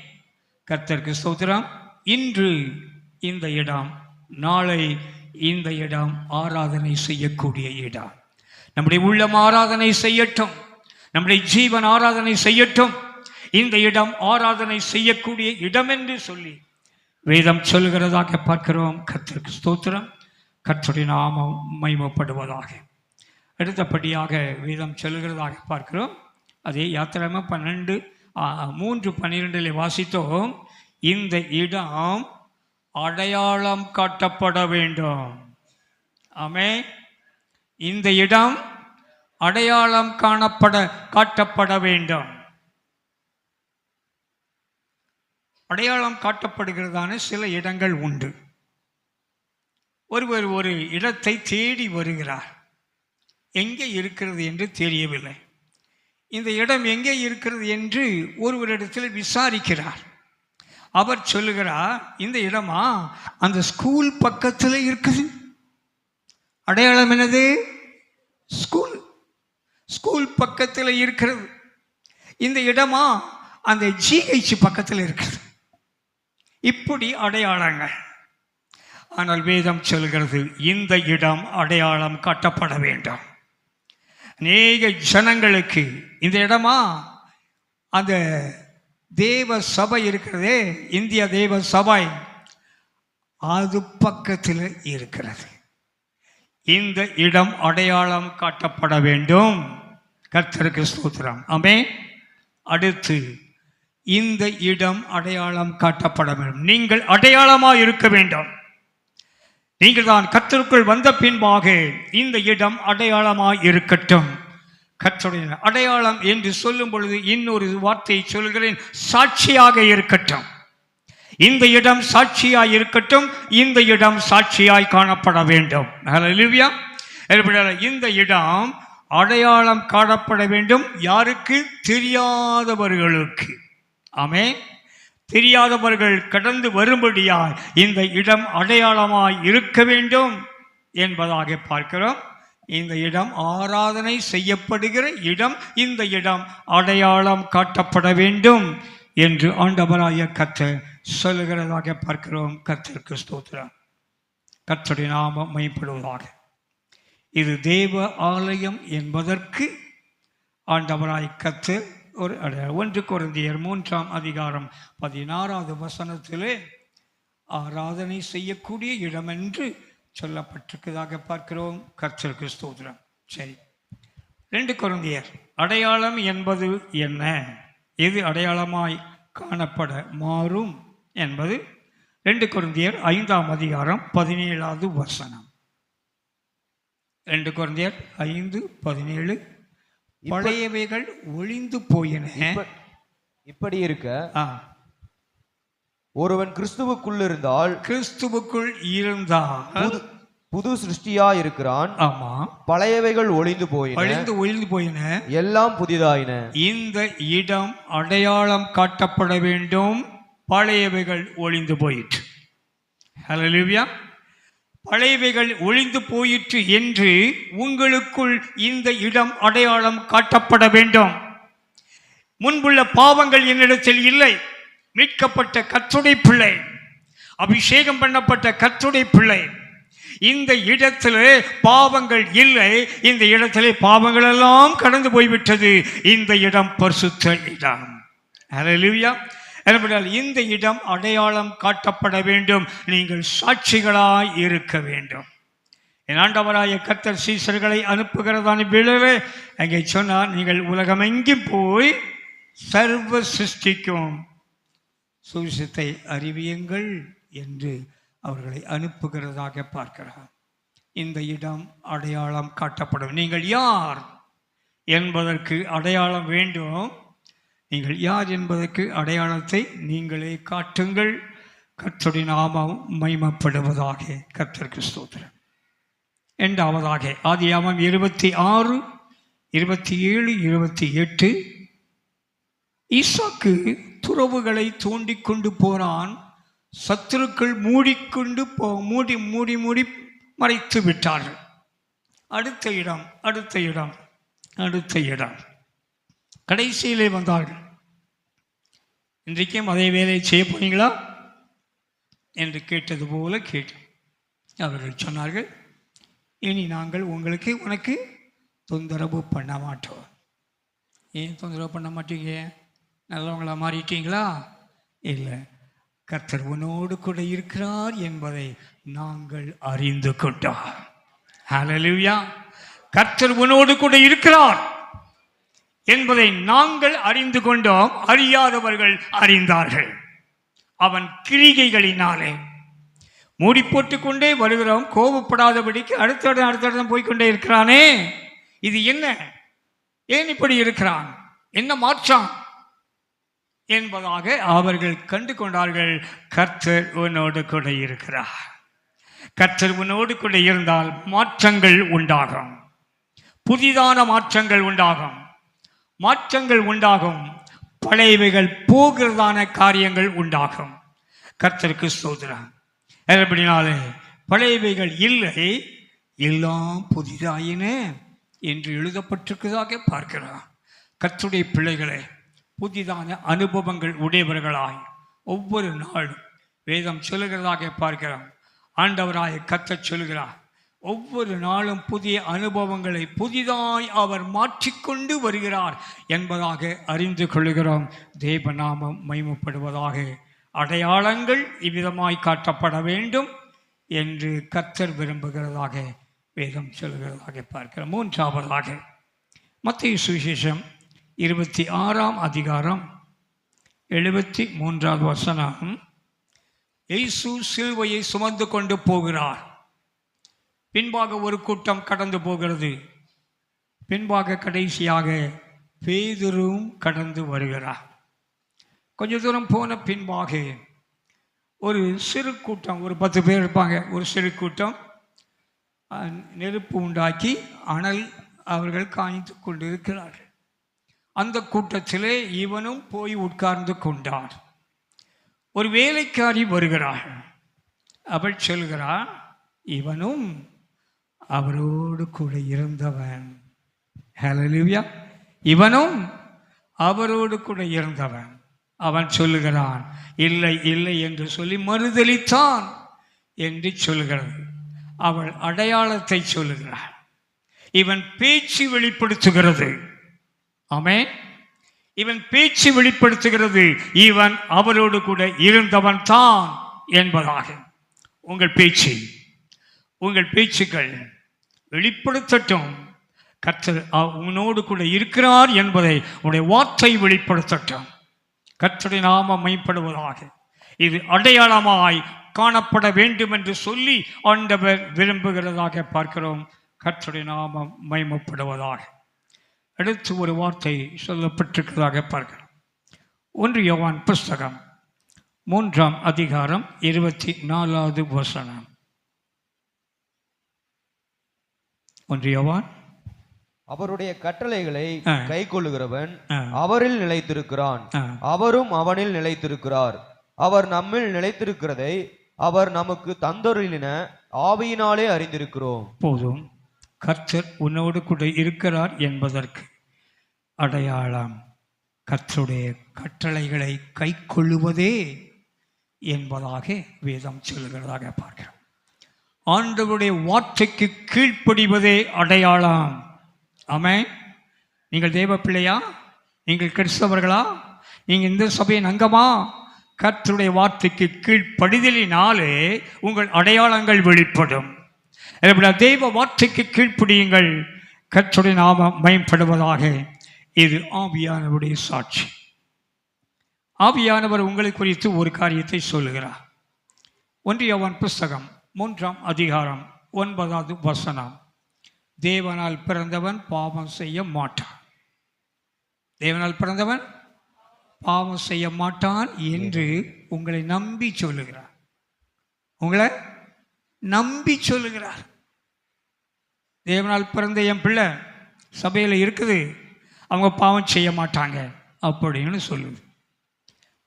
கர்த்தருக்கு ஸ்தோத்திரம். இன்று இந்த இடம், நாளை இந்த இடம் ஆராதனை செய்யக்கூடிய இடம். நம்முடைய உள்ளம் ஆராதனை செய்யட்டும், நம்முடைய ஜீவன் ஆராதனை செய்யட்டும். இந்த இடம் ஆராதனை செய்யக்கூடிய இடம் என்று சொல்லி வேதம் சொல்கிறதாக பார்க்கிறோம். கர்த்தருக்கு ஸ்தோத்திரம். கர்த்தருடைய நாமம் மகிமைப்படுவதாக. அடுத்தபடியாக வேதம் சொல்கிறதாக பார்க்கிறோம். அதே யாத்திராகமம் 3:12 வாசித்தோம். இந்த இடம் அடையாளம் காட்டப்பட வேண்டும். ஆமென். இந்த இடம் அடையாளம் காட்டப்பட வேண்டும். அடையாளம் காட்டப்படுகிறதான சில இடங்கள் உண்டு. ஒருவர் ஒரு இடத்தை தேடி வருகிறார், எங்கே இருக்கிறது என்று தெரியவில்லை. இந்த இடம் எங்கே இருக்கிறது என்று ஒருவரிடத்தில் விசாரிக்கிறார். அவர் சொல்லுகிறார், இந்த இடமா அந்த ஸ்கூல் பக்கத்தில் இருக்குது. அடையாளம் என்னது? ஸ்கூல் பக்கத்தில் இருக்கிறது. இந்த இடமா அந்த ஜிஹெச் பக்கத்தில் இருக்குது. இப்படி அடையாளங்கள். ஆனால் வேதம் சொல்கிறது, இந்த இடம் அடையாளம் காட்டப்பட வேண்டும். அநேக ஜனங்களுக்கு இந்த இடமா அந்த தேவ சபை இருக்கிறதே, இந்திய தேவ சபை, அது பக்கத்தில் இருக்கிறது. இந்த இடம் அடையாளம் காட்டப்பட வேண்டும். கர்த்தருக்கு ஸ்தோத்திரம். ஆமென். அடுத்து இந்த இடம் அடையாளம் காட்டப்பட வேண்டும். நீங்கள் அடையாளமாக இருக்க வேண்டும். நீங்கள் தான் கர்த்தருக்குள் வந்த பின்பாக இந்த இடம் அடையாளமாக இருக்கட்டும். கர்த்தருடைய அடையாளம் என்று சொல்லும் பொழுது இன்னொரு வார்த்தையை சொல்கிறேன், சாட்சியாக இருக்கட்டும். இந்த இடம் சாட்சியாய் இருக்கட்டும். இந்த இடம் சாட்சியாய் காணப்பட வேண்டும். ஹல்லேலூயா. இந்த இடம் அடையாளம் காணப்பட வேண்டும். யாருக்கு? தெரியாதவர்களுக்கு. ஆமென். தெரியாதவர்கள் கடந்து வரும்படியாய் இந்த இடம் அடையாளமாய் இருக்க வேண்டும் என்பதாக பார்க்கிறோம். இந்த இடம் ஆராதனை செய்யப்படுகிற இடம். இந்த இடம் அடையாளம் காட்டப்பட வேண்டும் என்று ஆண்டவராகிய கர்த்தர் சொல்லுகிறதாக பார்க்கிறோம். கர்த்தருக்கு ஸ்தோத்திரம். கர்த்தருடைய நாமம் மகிமைப்படுவதாக. இது தேவ ஆலயம் என்பதற்கு ஆண்டவராய் கர்த்தர் ஒரு 1 கொரிந்தியர் 3ஆம் அதிகாரம் 16வது வசனத்திலே ஆராதனை செய்யக்கூடிய இடம் என்று சொல்லப்பட்டிருக்கிறதாக பார்க்கிறோம். கர்த்தருக்கு ஸ்தோத்திரம். சரி, 2 கொரிந்தியர், அடையாளம் என்பது என்ன? எது அடையாளமாய் காணப்பட மாறும் என்பது 2 கொரிந்தியர் 5ஆம் அதிகாரம் 17வது வசனம். 2 கொரிந்தியர் 5:17. பழையவைகள் ஒளிந்து போயின. இப்படி இருக்க ஒருவன் கிறிஸ்துவுக்குள் இருந்தால் புது சிருஷ்டியா இருக்கிறான். ஆமா, பழையவைகள் ஒளிந்து போயின, எல்லாம் புதிதாயின. இந்த இடம் அடையாளம் காட்டப்பட வேண்டும். பழையவைகள் ஒளிந்து போயிற்று. ஹல்லேலூயா. பழையவைகள் ஒளிந்து போயிற்று என்று உங்களுக்குள் இந்த இடம் அடையாளம் காட்டப்பட வேண்டும். முன்புள்ள பாவங்கள் என்னிடத்தில் இல்லை. மீட்கப்பட்ட கர்த்தருடைய பிள்ளை, அபிஷேகம் பண்ணப்பட்ட கர்த்தருடைய பிள்ளை. இந்த இடத்திலே பாவங்கள் இல்லை. இந்த இடத்திலே பாவங்கள் எல்லாம் கடந்து போய்விட்டது. இந்த இடம் பரிசுத்த இடம். ஹல்லேலூயா. என்பதால் இந்த இடம் அடையாளம் காட்டப்பட வேண்டும். நீங்கள் சாட்சிகளாய் இருக்க வேண்டும். என் ஆண்டவராய கர்த்தர் சீசர்களை அனுப்புகிறதான வேளையிலே அங்கே சொன்னார், நீங்கள் உலகமெங்கும் போய் சர்வ சிருஷ்டிக்கும் சுவிசேஷத்தை அறிவியுங்கள் என்று அவர்களை அனுப்புகிறதாக பார்க்கிறார். இந்த இடம் அடையாளம் காட்டப்படும். நீங்கள் யார் என்பதற்கு அடையாளம் வேண்டும். நீங்கள் யார் என்பதற்கு அடையாளத்தை நீங்களே காட்டுங்கள். கர்த்தருடைய நாமம் மகிமைப்படுவதாக. கர்த்தருக்கு ஸ்தோத்திரம். இரண்டாவதாக ஆதியாகமம் 26, 27, 28. ஈசாக்கு துறவுகளை தோண்டி கொண்டு போனான். சத்துருக்கள் மூடி மறைத்து விட்டார்கள். அடுத்த இடம் கடைசியிலே வந்தார்கள். இன்றைக்கும் அதே வேலையை செய்ய போறீங்களா என்று கேட்டது போல கேட்டு அவர்கள் சொன்னார்கள், இனி நாங்கள் உனக்கு தொந்தரவு பண்ண மாட்டோம். ஏன் தொந்தரவு பண்ண மாட்டீங்க? நல்லவங்களா மாறிட்டீங்களா? இல்லை, கர்த்தர் உன்னோடு கூட இருக்கிறார் என்பதை நாங்கள் அறிந்து கொண்டோம். ஹல்லேலூயா. கர்த்தர் உன்னோடு கூட இருக்கிறார் என்பதை நாங்கள் அறிந்து கொண்டோம். அறியாதவர்கள் அறிந்தார்கள். அவன் கிரிகைகளினாலே மூடி போட்டுக் கொண்டே வருகிறோம். கோபப்படாதபடிக்கு அடுத்த போய்கொண்டே இருக்கிறானே, இது என்ன? ஏன் இப்படி இருக்கிறான்? என்ன மாற்றம் என்பதாக அவர்கள் கண்டு கொண்டார்கள். கர்த்தர் உன்னோடு கூட இருக்கிறார். கர்த்தர் உன்னோடு கூட இருந்தால் மாற்றங்கள் உண்டாகும். புதிதான மாற்றங்கள் உண்டாகும். பழையவைகள் போகிறதான காரியங்கள் உண்டாகும். கர்த்தருக்கு ஸ்தோத்திரம். அப்படினாலே பழையவைகள் இல்லை, எல்லாம் புதிதாயின என்று எழுதப்பட்டிருக்கிறதாக பார்க்கிறார். கர்த்தருடைய பிள்ளைகளே, புதிதான அனுபவங்கள் உடையவர்களாய் ஒவ்வொரு நாளும் வேதம் சொல்லுகிறதாக பார்க்கிறோம். ஆண்டவராய கர்த்தர் சொல்லுகிறார், ஒவ்வொரு நாளும் புதிய அனுபவங்களை புதிதாய் அவர் மாற்றிக்கொண்டு வருகிறார் என்பதாக அறிந்து கொள்ளுகிறோம். தேவநாமம் மகிமைப்படுவதாக. அடையாளங்கள் இவ்விதமாய் காட்டப்பட வேண்டும் என்று கர்த்தர் விரும்புகிறதாக வேதம் சொல்லுகிறதாக பார்க்கிறோம். மூன்றாவதாக மத்தேயு சுவிசேஷம் 26ஆம் அதிகாரம் 73வது வசனம். இயேசு சிலுவையை சுமந்து கொண்டு போகிறார். பின்பாக ஒரு கூட்டம் கடந்து போகிறது. பின்பாக கடைசியாக பேதுருவும் கடந்து வருகிறார். கொஞ்ச தூரம் போன பின்பாக ஒரு சிறு கூட்டம், ஒரு 10 பேர் இருப்பாங்க. ஒரு சிறு கூட்டம் நெருப்பு உண்டாக்கி அனல் அவர்கள் காய்ந்து கொண்டு இருக்கிறார்கள். அந்த கூட்டத்திலே இவனும் போய் உட்கார்ந்து கொண்டார். ஒரு வேலைக்காரி வருகிறாள். அவள் சொல்கிறார், இவனும் அவரோடு கூட இருந்தவன். ஹல்லேலூயா. இவனும் அவரோடு கூட இருந்தவன். அவன் சொல்லுகிறான், இல்லை இல்லை என்று சொல்லி மறுதலித்தான் என்று சொல்லுகிறது. அவள் அடையாளத்தை சொல்லுகிறாள். இவன் பேச்சு வெளிப்படுத்துகிறது. ஆமென். இவன் பேச்சு வெளிப்படுத்துகிறது, இவன் அவரோடு கூட இருந்தவன் தான் என்பதாக. உங்கள் பேச்சுக்கள் வெளிப்படுத்தட்டும். கர்த்தர் உன்னோடு கூட இருக்கிறார் என்பதை உன்னுடைய வார்த்தை வெளிப்படுத்தட்டும். கர்த்தருடைய நாமம் மைப்படுவதாக. இது அடையாளமாய் காணப்பட வேண்டும் என்று சொல்லி ஆண்டவர் விரும்புகிறதாக பார்க்கிறோம். கர்த்தருடைய நாமம் மைமப்படுவதாக. அடுத்து ஒரு வார்த்தை சொல்லப்பட்டிருக்கிறதாக பார்க்கிறோம். 1 யோவான் புஸ்தகம் 3ஆம் அதிகாரம் 24வது வசனம். 1 யோவான். அவருடைய கட்டளைகளை கைக்கொள்ளுகிறவன் அவரில் நிலைத்திருக்கிறான், அவரும் அவனில் நிலைத்திருக்கிறார். அவர் நம்மில் நிலைத்திருக்கிறதை அவர் நமக்கு தந்தொருளின ஆவியினாலே அறிந்திருக்கிறோம். போதும். கர்த்தர் உன்னோடு கூட இருக்கிறார் என்பதற்கு அடையாளம் கர்த்தருடைய கட்டளைகளை கைக்கொள்ளுவதே என்பதாக வேதம் சொல்லுகிறதாக பார்க்கிறோம். ஆண்டவருடைய வார்த்தைக்கு கீழ்ப்படிவதே அடையாளம். ஆமென். நீங்கள் தேவ பிள்ளையா? நீங்கள் கிறிஸ்தவர்களா? நீங்கள் இந்த சபையின் அங்கமா? கர்த்தருடைய வார்த்தைக்கு கீழ்ப்படிதலினாலே உங்கள் அடையாளங்கள் வெளிப்படும். தேவ வார்த்தைக்கு கீழ்ப்படியுங்கள், கர்த்தருடைய நாமம் மகிமைப்படுவதாக. இது ஆவியானவருடைய சாட்சி. ஆவியானவர் உங்களை குறித்து ஒரு காரியத்தை சொல்லுகிறார். 1 யோவான் புஸ்தகம் 3ஆம் அதிகாரம் 9வது வசனம். தேவனால் பிறந்தவன் பாவம் செய்ய மாட்டான். தேவனால் பிறந்தவன் பாவம் செய்ய மாட்டான் என்று உங்களை நம்பி சொல்லுகிறார். உங்களை நம்பி சொல்லுகிறார். தேவனால் பிறந்த என் பிள்ளை சபையில் இருக்குது, அவங்க பாவம் செய்ய மாட்டாங்க அப்படின்னு சொல்லுது.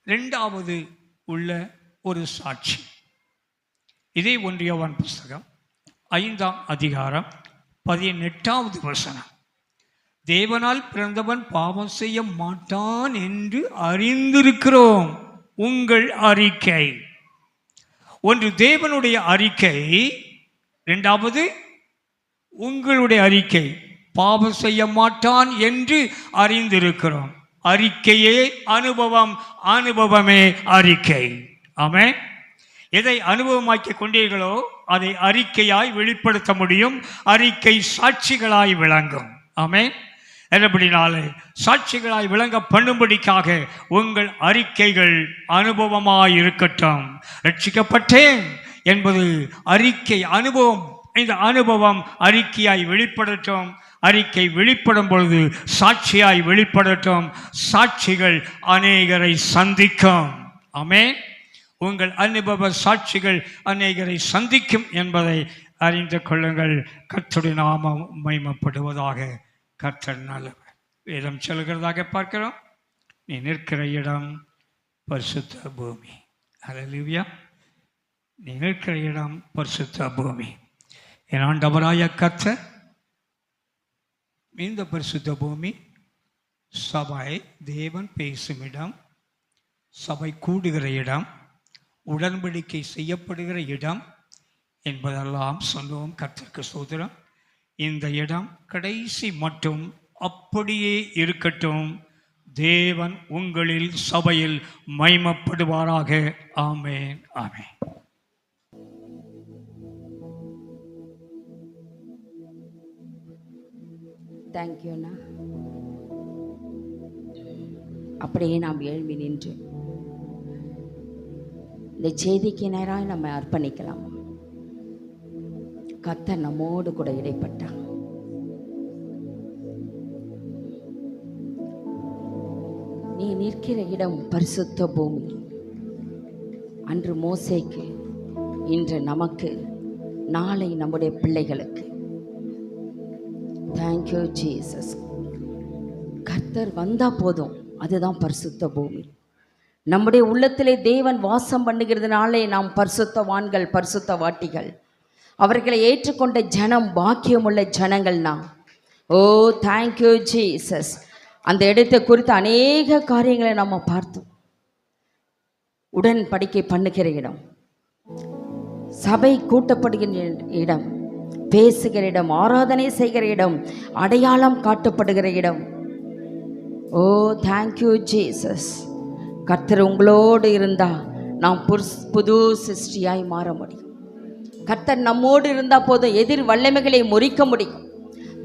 2வது உள்ள ஒரு சாட்சி இதே 1 யோவான் புஸ்தகம் 5ஆம் அதிகாரம் 18வது வசனம். தேவனால் பிறந்தவன் பாவம் செய்ய மாட்டான் என்று அறிந்திருக்கிறோம். உங்கள் அறிக்கை. ஒன்று தேவனுடைய அறிக்கை, 2வது உங்களுடைய அறிக்கை. பாவம் செய்ய மாட்டான் என்று அறிந்திருக்கிறோம். அறிக்கையே அனுபவம், அனுபவமே அறிக்கை. ஆமென். எதை அனுபவமாக்கி கொண்டீர்களோ அதை அறிக்கையாய் வெளிப்படுத்த முடியும். அறிக்கை சாட்சிகளாய் விளங்கும். ஆமென். என்றபடினாலே சாட்சிகளாய் விளங்க பண்ணும்படிக்காக உங்கள் அறிக்கைகள் அனுபவமாய் இருக்கட்டும். ரட்சிக்கப்பட்டேன் என்பது அறிக்கை, அனுபவம். இந்த அனுபவம் அறிக்கையாய் வெளிப்படட்டும். அறிக்கை வெளிப்படும் பொழுது சாட்சியாய் வெளிப்படட்டும். சாட்சிகள் அநேகரை சந்திக்கும். ஆமென். உங்கள் அனுபவ சாட்சிகள் அநேகரை சந்திக்கும் என்பதை அறிந்து கொள்ளுங்கள். கர்த்தருடைய நாமம் மகிமைப்படுவதாக. கர்த்தர் நல்லவர். வேதம் சொல்கிறதாக பார்க்கிறோம். நீ நிற்கிற இடம் பரிசுத்த பூமி. அல்லேலூயா. நீ நிற்கிற இடம் பரிசுத்த பூமி. என் ஆண்டவராய கர்த்தர் இந்த பரிசுத்த பூமி சபை, தேவன் பேசும் இடம், சபை கூடுகிற இடம், உடன்படிக்கை செய்யப்படுகிற இடம் என்பதெல்லாம் சொல்லுவோம். கர்த்தருக்கு ஸ்தோத்திரம். இந்த இடம் கடைசி மட்டும் அப்படியே இருக்கட்டும். தேவன் உங்களில் சபையில் மகிமைப்படுவாராக. ஆமென், ஆமென். தேங்க்யூண்ணா. அப்படியே நாம் எழும்பி நின்று இந்த செய்திக்கு நேராக நம்ம அர்ப்பணிக்கலாம். கர்த்தர் நம்மோடு கூட இடைப்பட்டார். நீ நிற்கிற இடம் பரிசுத்த பூமி. அன்று மோசேக்கு, இன்று நமக்கு, நாளை நம்முடைய பிள்ளைகளுக்கு. Thank you Jesus. கர்த்தர் வந்தா போதும், அதுதான் பரிசுத்த பூமி. நம்முடைய உள்ளத்திலே தேவன் வாசம் பண்ணுகிறதுனாலே நாம் பரிசுத்தவான்கள், பரிசுத்த வாட்டிகள். அவர்களை ஏற்றுக்கொண்ட ஜனம் பாக்கியமுள்ள ஜனங்கள் நாம். ஓ தேங்க்யூ ஜீசஸ். அந்த இடத்தை குறித்து அநேக காரியங்களை நம்ம பார்த்தோம். உடன்படிக்கை பண்ணுகிற இடம், சபை கூட்டப்படுகிற இடம், பேசுகிற இடம், ஆராதனை செய்கிற இடம், அடையாளம் காட்டப்படுகிற இடம். ஓ தேங்க்யூ ஜீசஸ். கர்த்தர் உங்களோடு இருந்தால் நாம் புது சிருஷ்டியாய் மாற முடியும். கர்த்தர் நம்மோடு இருந்தால் போதும், எதிர் வல்லமைகளை முறிக்க முடியும்.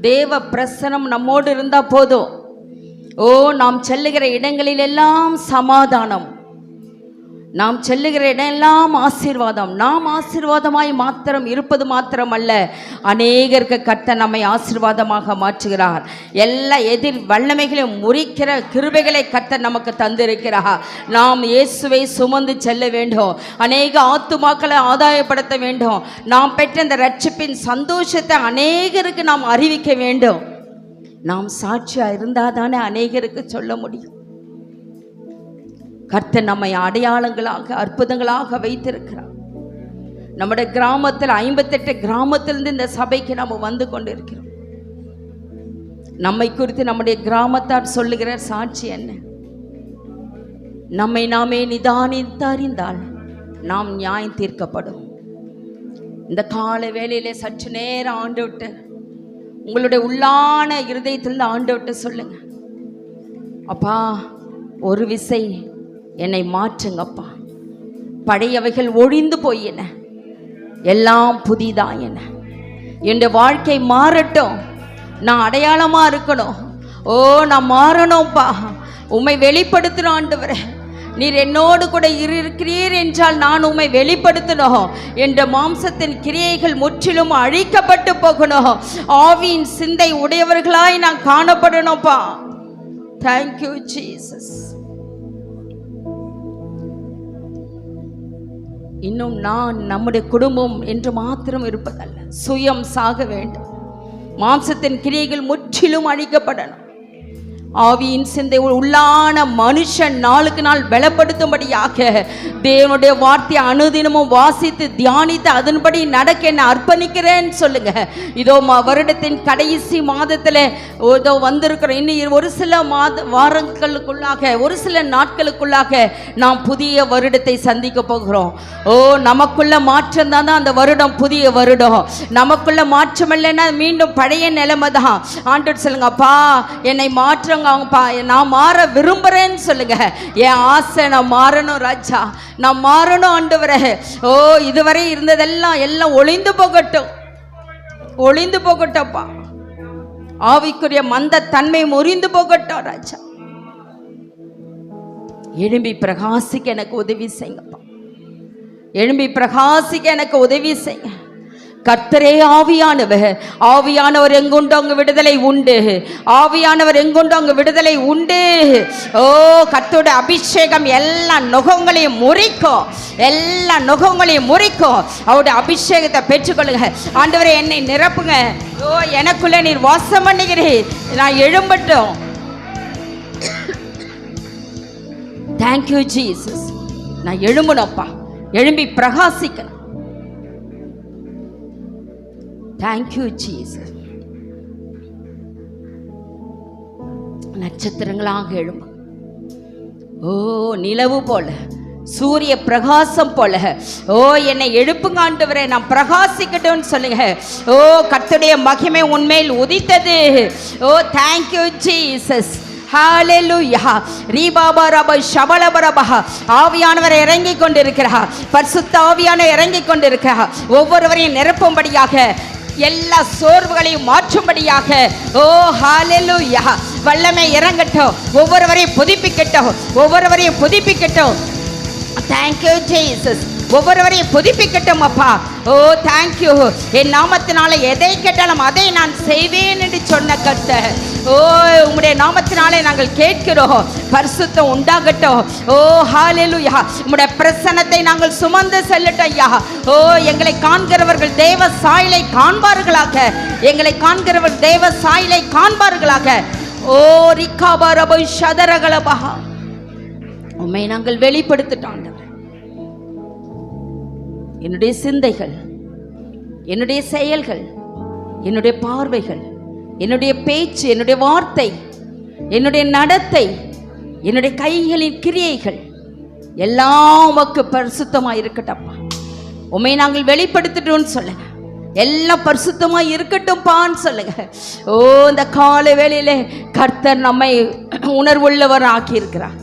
தேவ பிரசனம் நம்மோடு இருந்தா போதும். ஓ, நாம் செல்லுகிற இடங்களில் எல்லாம் சமாதானம், நாம் செல்லுகிற இடமெல்லாம் ஆசீர்வாதம். நாம் ஆசீர்வாதமாய் மாத்திரம் இருப்பது மாத்திரமல்ல, அநேகருக்கு கர்த்தர் நம்மை ஆசீர்வாதமாக மாற்றுகிறார். எல்லா எதிர் வல்லமைகளையும் முறிக்கிற கிருபைகளை கர்த்தர் நமக்கு தந்திருக்கிறார். நாம் இயேசுவை சுமந்து செல்ல வேண்டும். அநேக ஆத்துமாக்களை ஆதாயப்படுத்த வேண்டும். நாம் பெற்ற இந்த ரட்சிப்பின் சந்தோஷத்தை அநேகருக்கு நாம் அறிவிக்க வேண்டும். நாம் சாட்சியா இருந்தால் தானே அநேகருக்கு சொல்ல முடியும். கர்த்தர் நம்மை அடையாளங்களாக அற்புதங்களாக வைத்திருக்கிறார். நம்முடைய கிராமத்தில் 58 கிராமத்திலிருந்து இந்த சபைக்கு நம்ம வந்து கொண்டு இருக்கிறோம். நம்மை குறித்து நம்முடைய கிராமத்தார் சொல்லுகிற சாட்சி என்ன? நம்மை நாமே நிதானித்து அறிந்தால் நாம் நியாயம் தீர்க்கப்படும். இந்த கால வேளையிலே சற்று நேரம் ஆண்டு விட்டு உங்களுடைய உள்ளான இருதயத்திலிருந்து ஆண்டு விட்டு சொல்லுங்க, அப்பா ஒரு விசை என்னை மாற்றுங்கப்பா. பழையவைகள் ஒழிந்து போயின, எல்லாம் புதிதாயின. என் வாழ்க்கை மாறட்டும், நான் அடையாளமா இருக்கணும். ஓ, நான் மாறணும்ப்பா. உம்மை வெளிப்படுத்தணும் ஆண்டவரே. நீர் என்னோடு கூட இருக்கிறீர் என்றால் நான் உம்மை வெளிப்படுத்தணும். என்ற மாம்சத்தின் கிரியைகள் முற்றிலும் அழிக்கப்பட்டு போகணும். ஆவியின் சிந்தை உடையவர்களாய் நான் காணப்படணும்ப்பா. Thank you Jesus. இன்னும் நான் நம்முடைய குடும்பம் என்று மாத்திரம் இருப்பதல்ல, சுயம் சாக வேண்டும். மாம்சத்தின் கிரியைகள் முற்றிலும் அழிக்கப்படணும். ஆவியின் சிந்தை உள்ளான மனுஷன் நாளுக்கு நாள் பலப்படுத்தும்படியாக தேவனுடைய வார்த்தையை அனுதினமும் வாசித்து தியானித்து அதன்படி நடக்க என்ன அர்ப்பணிக்கிறேன்னு சொல்லுங்க. இதோ வருடத்தின் கடைசி மாதத்தில் இதோ வந்திருக்கிறோம். இன்னும் ஒரு சில வாரங்களுக்குள்ளாக, ஒரு சில நாட்களுக்குள்ளாக நாம் புதிய வருடத்தை சந்திக்க போகிறோம். ஓ, நமக்குள்ள மாற்றம் தான் அந்த வருடம் புதிய வருடம். நமக்குள்ள மாற்றம் இல்லைன்னா மீண்டும் பழைய நிலைமை தான். ஆண்டவர் சொல்லுங்க, அப்பா என்னை மாற்றம், நான் மாற விரும்புறேன்னு சொல்லுங்க. என் ஆசை நான் மாறணும் ராஜா, நான் மாறணும் ஆண்டவரே. ஓ, இதுவரை இருந்ததெல்லாம் எல்லாம் ஒளிந்து போகட்டும், ஒளிந்து போகட்டும்ப்பா. ஆவிக்குரிய மந்த தன்மை முறிந்து போகட்டும் ராஜா. எழும்பி பிரகாசிக்க எனக்கு உதவி செய்யுங்கப்பா. எழும்பி பிரகாசிக்க எனக்கு உதவி செய்யுங்க. கர்த்தரே ஆவியானவர். ஆவியானவர் எங்குண்டோ அங்கு விடுதலை உண்டு. ஆவியானவர் எங்குண்டோ அங்கு விடுதலை உண்டு. ஓ, கர்த்தருடைய அபிஷேகம் எல்லா நுகங்களையும் முறிக்கும், எல்லா நுகங்களையும் முறிக்கும். அவருடைய அபிஷேகத்தை பெற்றுக்கொள்ளுங்க. ஆண்டவரே என்னை நிரப்புங்க. ஓ, எனக்குள்ள நீர் வாசம் பண்ணுகிறீர். நான் எழும்பட்டும். Thank you Jesus. நான் எழும்பணும்ப்பா, எழும்பி பிரகாசிக்கணும். Thank you Jesus. நட்சத்திரங்களாக எழும்பும். ஓ, நிலவு போல, சூரிய பிரகாசம் போல. ஓ, என்னை எழுப்புங்க ஆண்டவரே, நான் பிரகாசிக்கட்டும் சொல்லுங்க. ஓ, கர்த்தருடைய மகிமை உன்மேல் உதித்தது. ஓ, தேங்க்யூ ஜீசஸ். ஹalleluya. ரீபாபா ரபா ஷபலபரபா. ஆவியானவர் இறங்கிக் கொண்டிருக்கிறார். பரிசுத்த ஆவியானவர் இறங்கிக் கொண்டிருக்கிறார். ஒவ்வொருவரையும் நிரப்பும்படியாக, எல்லா சோர்வுகளையும் மாற்றும்படியாக. ஓ, ஹalleluya. வல்லமை இறங்கட்டும், ஒவ்வொருவரையும் புதுப்பிக்கட்டும், ஒவ்வொருவரையும் புதுப்பிக்கட்டும். Thank you Jesus. ஒவ்வொருவரையும் புதுப்பிக்கட்டும் அப்பா. ஓ, தேங்க்யூ. என் நாமத்தினால எதை கேட்டாலும் அதை நான் செய்வேன் என்று சொன்ன கர்த்தர். ஓ, உம்முடைய நாமத்தினாலே நாங்கள் கேட்கிறோம். பரிசுத்தம் உண்டாகட்டும். ஓ, ஹalleluya. உம்முடைய பிரசன்னத்தை நாங்கள் சுமந்து செல்லட்டும் ஐயா. ஓ, எங்களை காண்கிறவர்கள் தேவ சாயலை காண்பார்களாக. எங்களை காண்கிறவர்கள் தேவ சாயலை காண்பார்களாக. ஓ, ரிகாபரபு ஷதரகலபா. உம்மை நாங்கள் வெளிப்படுத்திட்டோம். என்னுடைய சிந்தைகள், என்னுடைய செயல்கள், என்னுடைய பார்வைகள், என்னுடைய பேச்சு, என்னுடைய வார்த்தை, என்னுடைய நடத்தை, என்னுடைய கைகளின் கிரியைகள் எல்லாம் உமக்கு பரிசுத்தமாக இருக்கட்டும்ப்பா. உம்மை நாங்கள் வெளிப்படுத்திட்டோம்னு சொல்லுங்க. எல்லாம் பரிசுத்தமாக இருக்கட்டும்ப்பான்னு சொல்லுங்க. ஓ, இந்த கால வேளையிலே கர்த்தர் நம்மை உணர்வுள்ளவர் ஆக்கியிருக்கிறார்.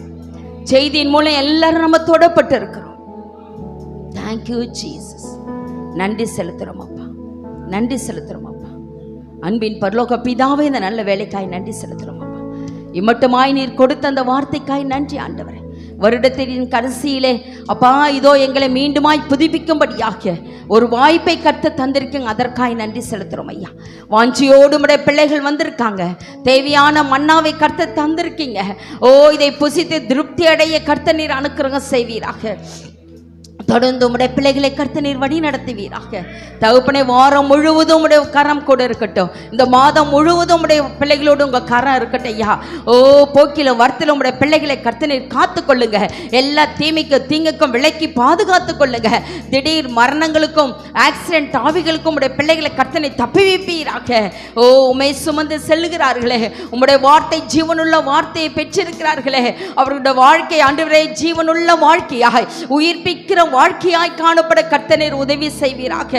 செய்தியின் மூலம் எல்லாரும் நம்ம தொடப்பட்டு இருக்கிறோம். Thank you Jesus. நன்றி செலுத்துகிறோம் அப்பா, நன்றி செலுத்துகிறோம் அப்பா. அன்பின் பரலோக பிதாவே, இந்த நல்ல வேலைக்காய் நன்றி செலுத்துகிறோம் அப்பா. இம்மட்டுமாய் நீர் கொடுத்த அந்த வார்த்தைக்காய் நன்றி ஆண்டவரே. வருடத்தின் கடைசியிலே அப்பா இதோ எங்களை மீண்டுமாய் புதுப்பிக்கும்படியாக ஒரு வாய்ப்பை கர்த்தர் தந்திருக்கீங்க, அதற்காய் நன்றி செலுத்துறோம் ஐயா. வாஞ்சியோடு உடைய பிள்ளைகள் வந்திருக்காங்க, தேவையான மன்னாவை கர்த்தர் தந்திருக்கீங்க. ஓ, இதை புசித்து திருப்தி அடைய கர்த்தர் நீர் அனுக்கிரகம் செய்வீராக. தொடர்ந்து உடைய பிள்ளைகளை கர்த்தர் நீர் வழி நடத்துவீராக. தகப்பனே, வாரம் முழுவதும் உடைய கரம் கூட இருக்கட்டும், இந்த மாதம் முழுவதும் உடைய பிள்ளைகளோடு உங்க கரம் இருக்கட்டும் ஐயா. ஓ, போக்கிலும் வரத்திலும் உடைய பிள்ளைகளை கர்த்தர் நீர் காத்து கொள்ளுங்க. எல்லா தீங்குக்கும் விலக்கி பாதுகாத்து கொள்ளுங்க. திடீர் மரணங்களுக்கும் ஆக்சிடென்ட் ஆவிகளுக்கும் உடைய பிள்ளைகளை கர்த்தர் நீர் தப்பி வைப்பீராக. ஓ, உமை சுமந்து செல்லுகிறார்களே, உம்முடைய வார்த்தை ஜீவனுள்ள வார்த்தையை பெற்றிருக்கிறார்களே, அவர்களுடைய வாழ்க்கை ஆண்டவரே ஜீவனுள்ள வாழ்க்கையாய் உயிர்ப்பிக்கிற வாழ்க்கையாய் காணப்பட கர்த்தர் நீர் உதவி செய்வீராக.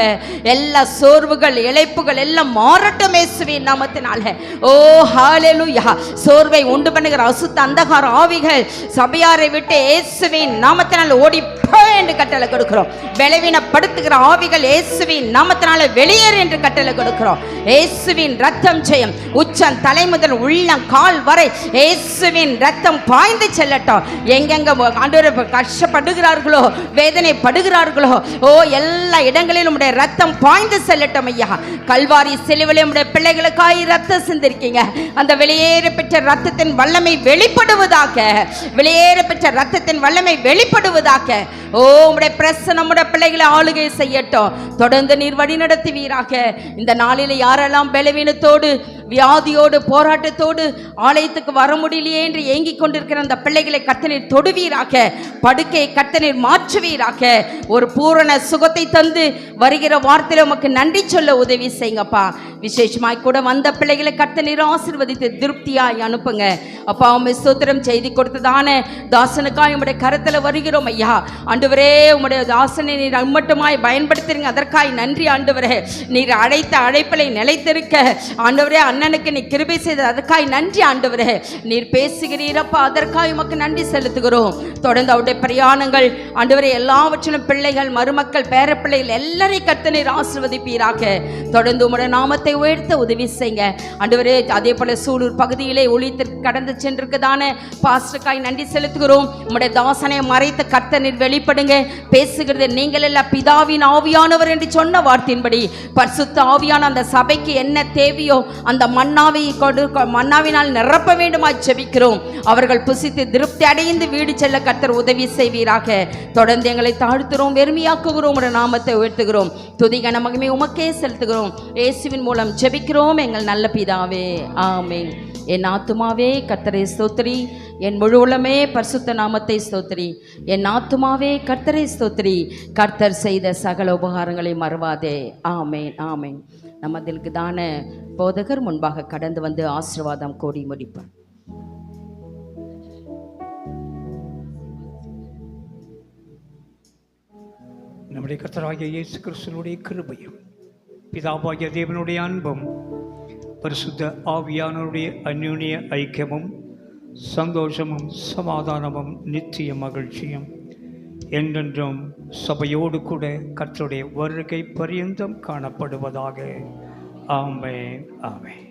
எல்லா சோர்வுகள் இளைப்புகள் எல்லாம் மாறட்டும் இயேசுவின் நாமத்தினால. ஓ ஹல்லேலூயா. சோர்வை உண்டு பண்ணுகிற அசுத்த அந்தகார ஆவிகள் சபையாரை விட்டு இயேசுவின் நாமத்தினால ஓடி போ என்று கட்டளை கொடுக்கிறோம். பலவீனப்படுத்துகிற ஆவிகள் இயேசுவின் நாமத்தினால வெளியேறு என்று கட்டளை கொடுக்கிறோம். இயேசுவின் ரத்தம் ஜெயம். உச்சம் தலை முதல் உள்ளம் கால் வரை இயேசுவின் ரத்தம் பாய்ந்து செல்லட்டும். எங்கெங்க ஆண்டவரே கஷ்டப்படுகிறார்களோ, வேதனைப்படுகிறார்களோ, ஓ எல்லா இடங்களிலும் உடைய ரத்தம் பாய்ந்து செல்லட்டும் ஐயா. கல்வாரி சிலுவையிலே உடைய பிள்ளைகளுக்காய் ரத்தம் சிந்திருக்கீங்க. அந்த வெளியேற பெற்ற ரத்தத்தின் வல்லமை வெளிப்படுவதாக, வெளியேற பெற்ற ரத்தத்தின் வல்லமை வெளிப்படுவதாக. ஓ, உடைய பிரசன்னம் உடைய பிள்ளைகளை ஆளுகை செய்யட்டும். தொடர்ந்து நீர் வழி நடத்துவீராக. இந்த நாளில் யாரெல்லாம் பலவீனத்தோடு வியாதியோடு போராட்டத்தோடு ஆலயத்துக்கு வர முடியலையே என்று ஏங்கிக் கொண்டிருக்கிற அந்த பிள்ளைகளை கர்த்தர் நீர் தொடுவீராக. படுக்கையை கர்த்தர் நீர் மாற்றுவீராக. ஒரு பூரண சுகத்தை தந்து வருகிற வார்த்தையில உமக்கு நன்றி சொல்ல உதவி செய்யுங்கப்பா. விசேஷமாய் கூட வந்த பிள்ளைகளை கர்த்தர் நீர் ஆசீர்வதித்து திருப்தியாய் அனுப்புங்க அப்பா. உம்மை ஸ்தோத்திரம் செய்தி கொடுத்ததான தாசனுக்காய் உம்முடைய கரத்தில் வருகிறோம் ஐயா. ஆண்டவரே, உம்முடைய தாசனை நீர் அம்மட்டுமாய் பயன்படுத்துறீங்க, அதற்காய் நன்றி ஆண்டவரே. நீர் அழைத்த அழைப்பலை நிலைத்திருக்க ஆண்டவரே, அண்ணனுக்கு நீ கிருபை செய்த அதற்காய் நன்றி ஆண்டவரே. நீர் பேசுகிறீரப்பா, அதற்காய் உமக்கு நன்றி செலுத்துகிறோம். தொடர்ந்து அவருடைய பிரயாணங்கள் ஆண்டவரே எல்லாவற்றிலும் பிள்ளைகள் மருமக்கள் பேரப்பிள்ளைகள் எல்லாரையும் கர்த்தர் நீர் ஆசீர்வதிப்பீராக. தொடர்ந்து உம்முடைய நாமத்தை உயர்த்த உதவி செய்யுங்க ஆண்டவரே. அதே போல சூலூர் பகுதியிலே ஒளித்திற்கு கடந்து சென்றிருக்கதான பாஸ்டருக்காய் நன்றி செலுத்துகிறோம். உம்முடைய தாசனை மறைத்த கர்த்தர் நீர் வெளிப்படுங்க. பேசுகிறது நீங்கள் எல்லாம் பிதாவின் ஆவியானவர் என்று சொன்ன வார்த்தையின்படி பரிசுத்த ஆவியான அந்த சபைக்கு என்ன தேவையோ அந்த மன்னாவினால் நிரப்ப வேண்டுமாய் ஜெபிக்கிறோம். அவர்கள் புசித்து திருப்தி அடைந்து வீடு செல்ல கர்த்தர் உதவி செய்வீராக. தொடர்ந்து எங்களை தாழ்த்துகிறோம், வெறுமையாக்குகிறோம், உம்முடைய நாமத்தை உயர்த்துகிறோம். துதிகன மகிமை உமக்கே செலுத்துகிறோம். இயேசுவின் மூலம் ஜெபிக்கிறோம் எங்கள் நல்ல பிதாவே, ஆமென். என் ஆத்துமாவே கர்த்தரை ஸ்தோத்திரி, என் முழு உள்ளமே பரிசுத்த நாமத்தை ஸ்தோத்திரி. என் ஆத்துமாவே கர்த்தரை ஸ்தோத்திரி, கர்த்தர் செய்த சகல உபகாரங்களை மறவாதே. ஆமென், ஆமென். நமதிற்கு தான போதகர் முன்பாக கடந்து வந்து ஆசீர்வாதம் கோடி முடிப்பார். நம்முடைய கர்த்தராகிய இயேசு கிறிஸ்துவினுடைய கிருபையும் பிதாவாகிய தேவனுடைய அன்பும் பரிசுத்த ஆவியானவருடைய அந்யோன்ய ஐக்கியமும் சந்தோஷமும் சமாதானமும் நித்திய மகிழ்ச்சியும் என்றென்றும் சபையோடு கூட கர்த்தருடைய வருகை பரியந்தம் காணப்படுவதாக. ஆமென், ஆமென்.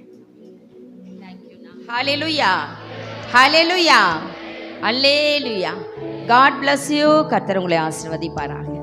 ஹல்லேலூயா, ஹல்லேலூயா, ஹல்லேலூயா. God bless you. கர்த்தர் உங்களை ஆசீர்வதிப்பாராக.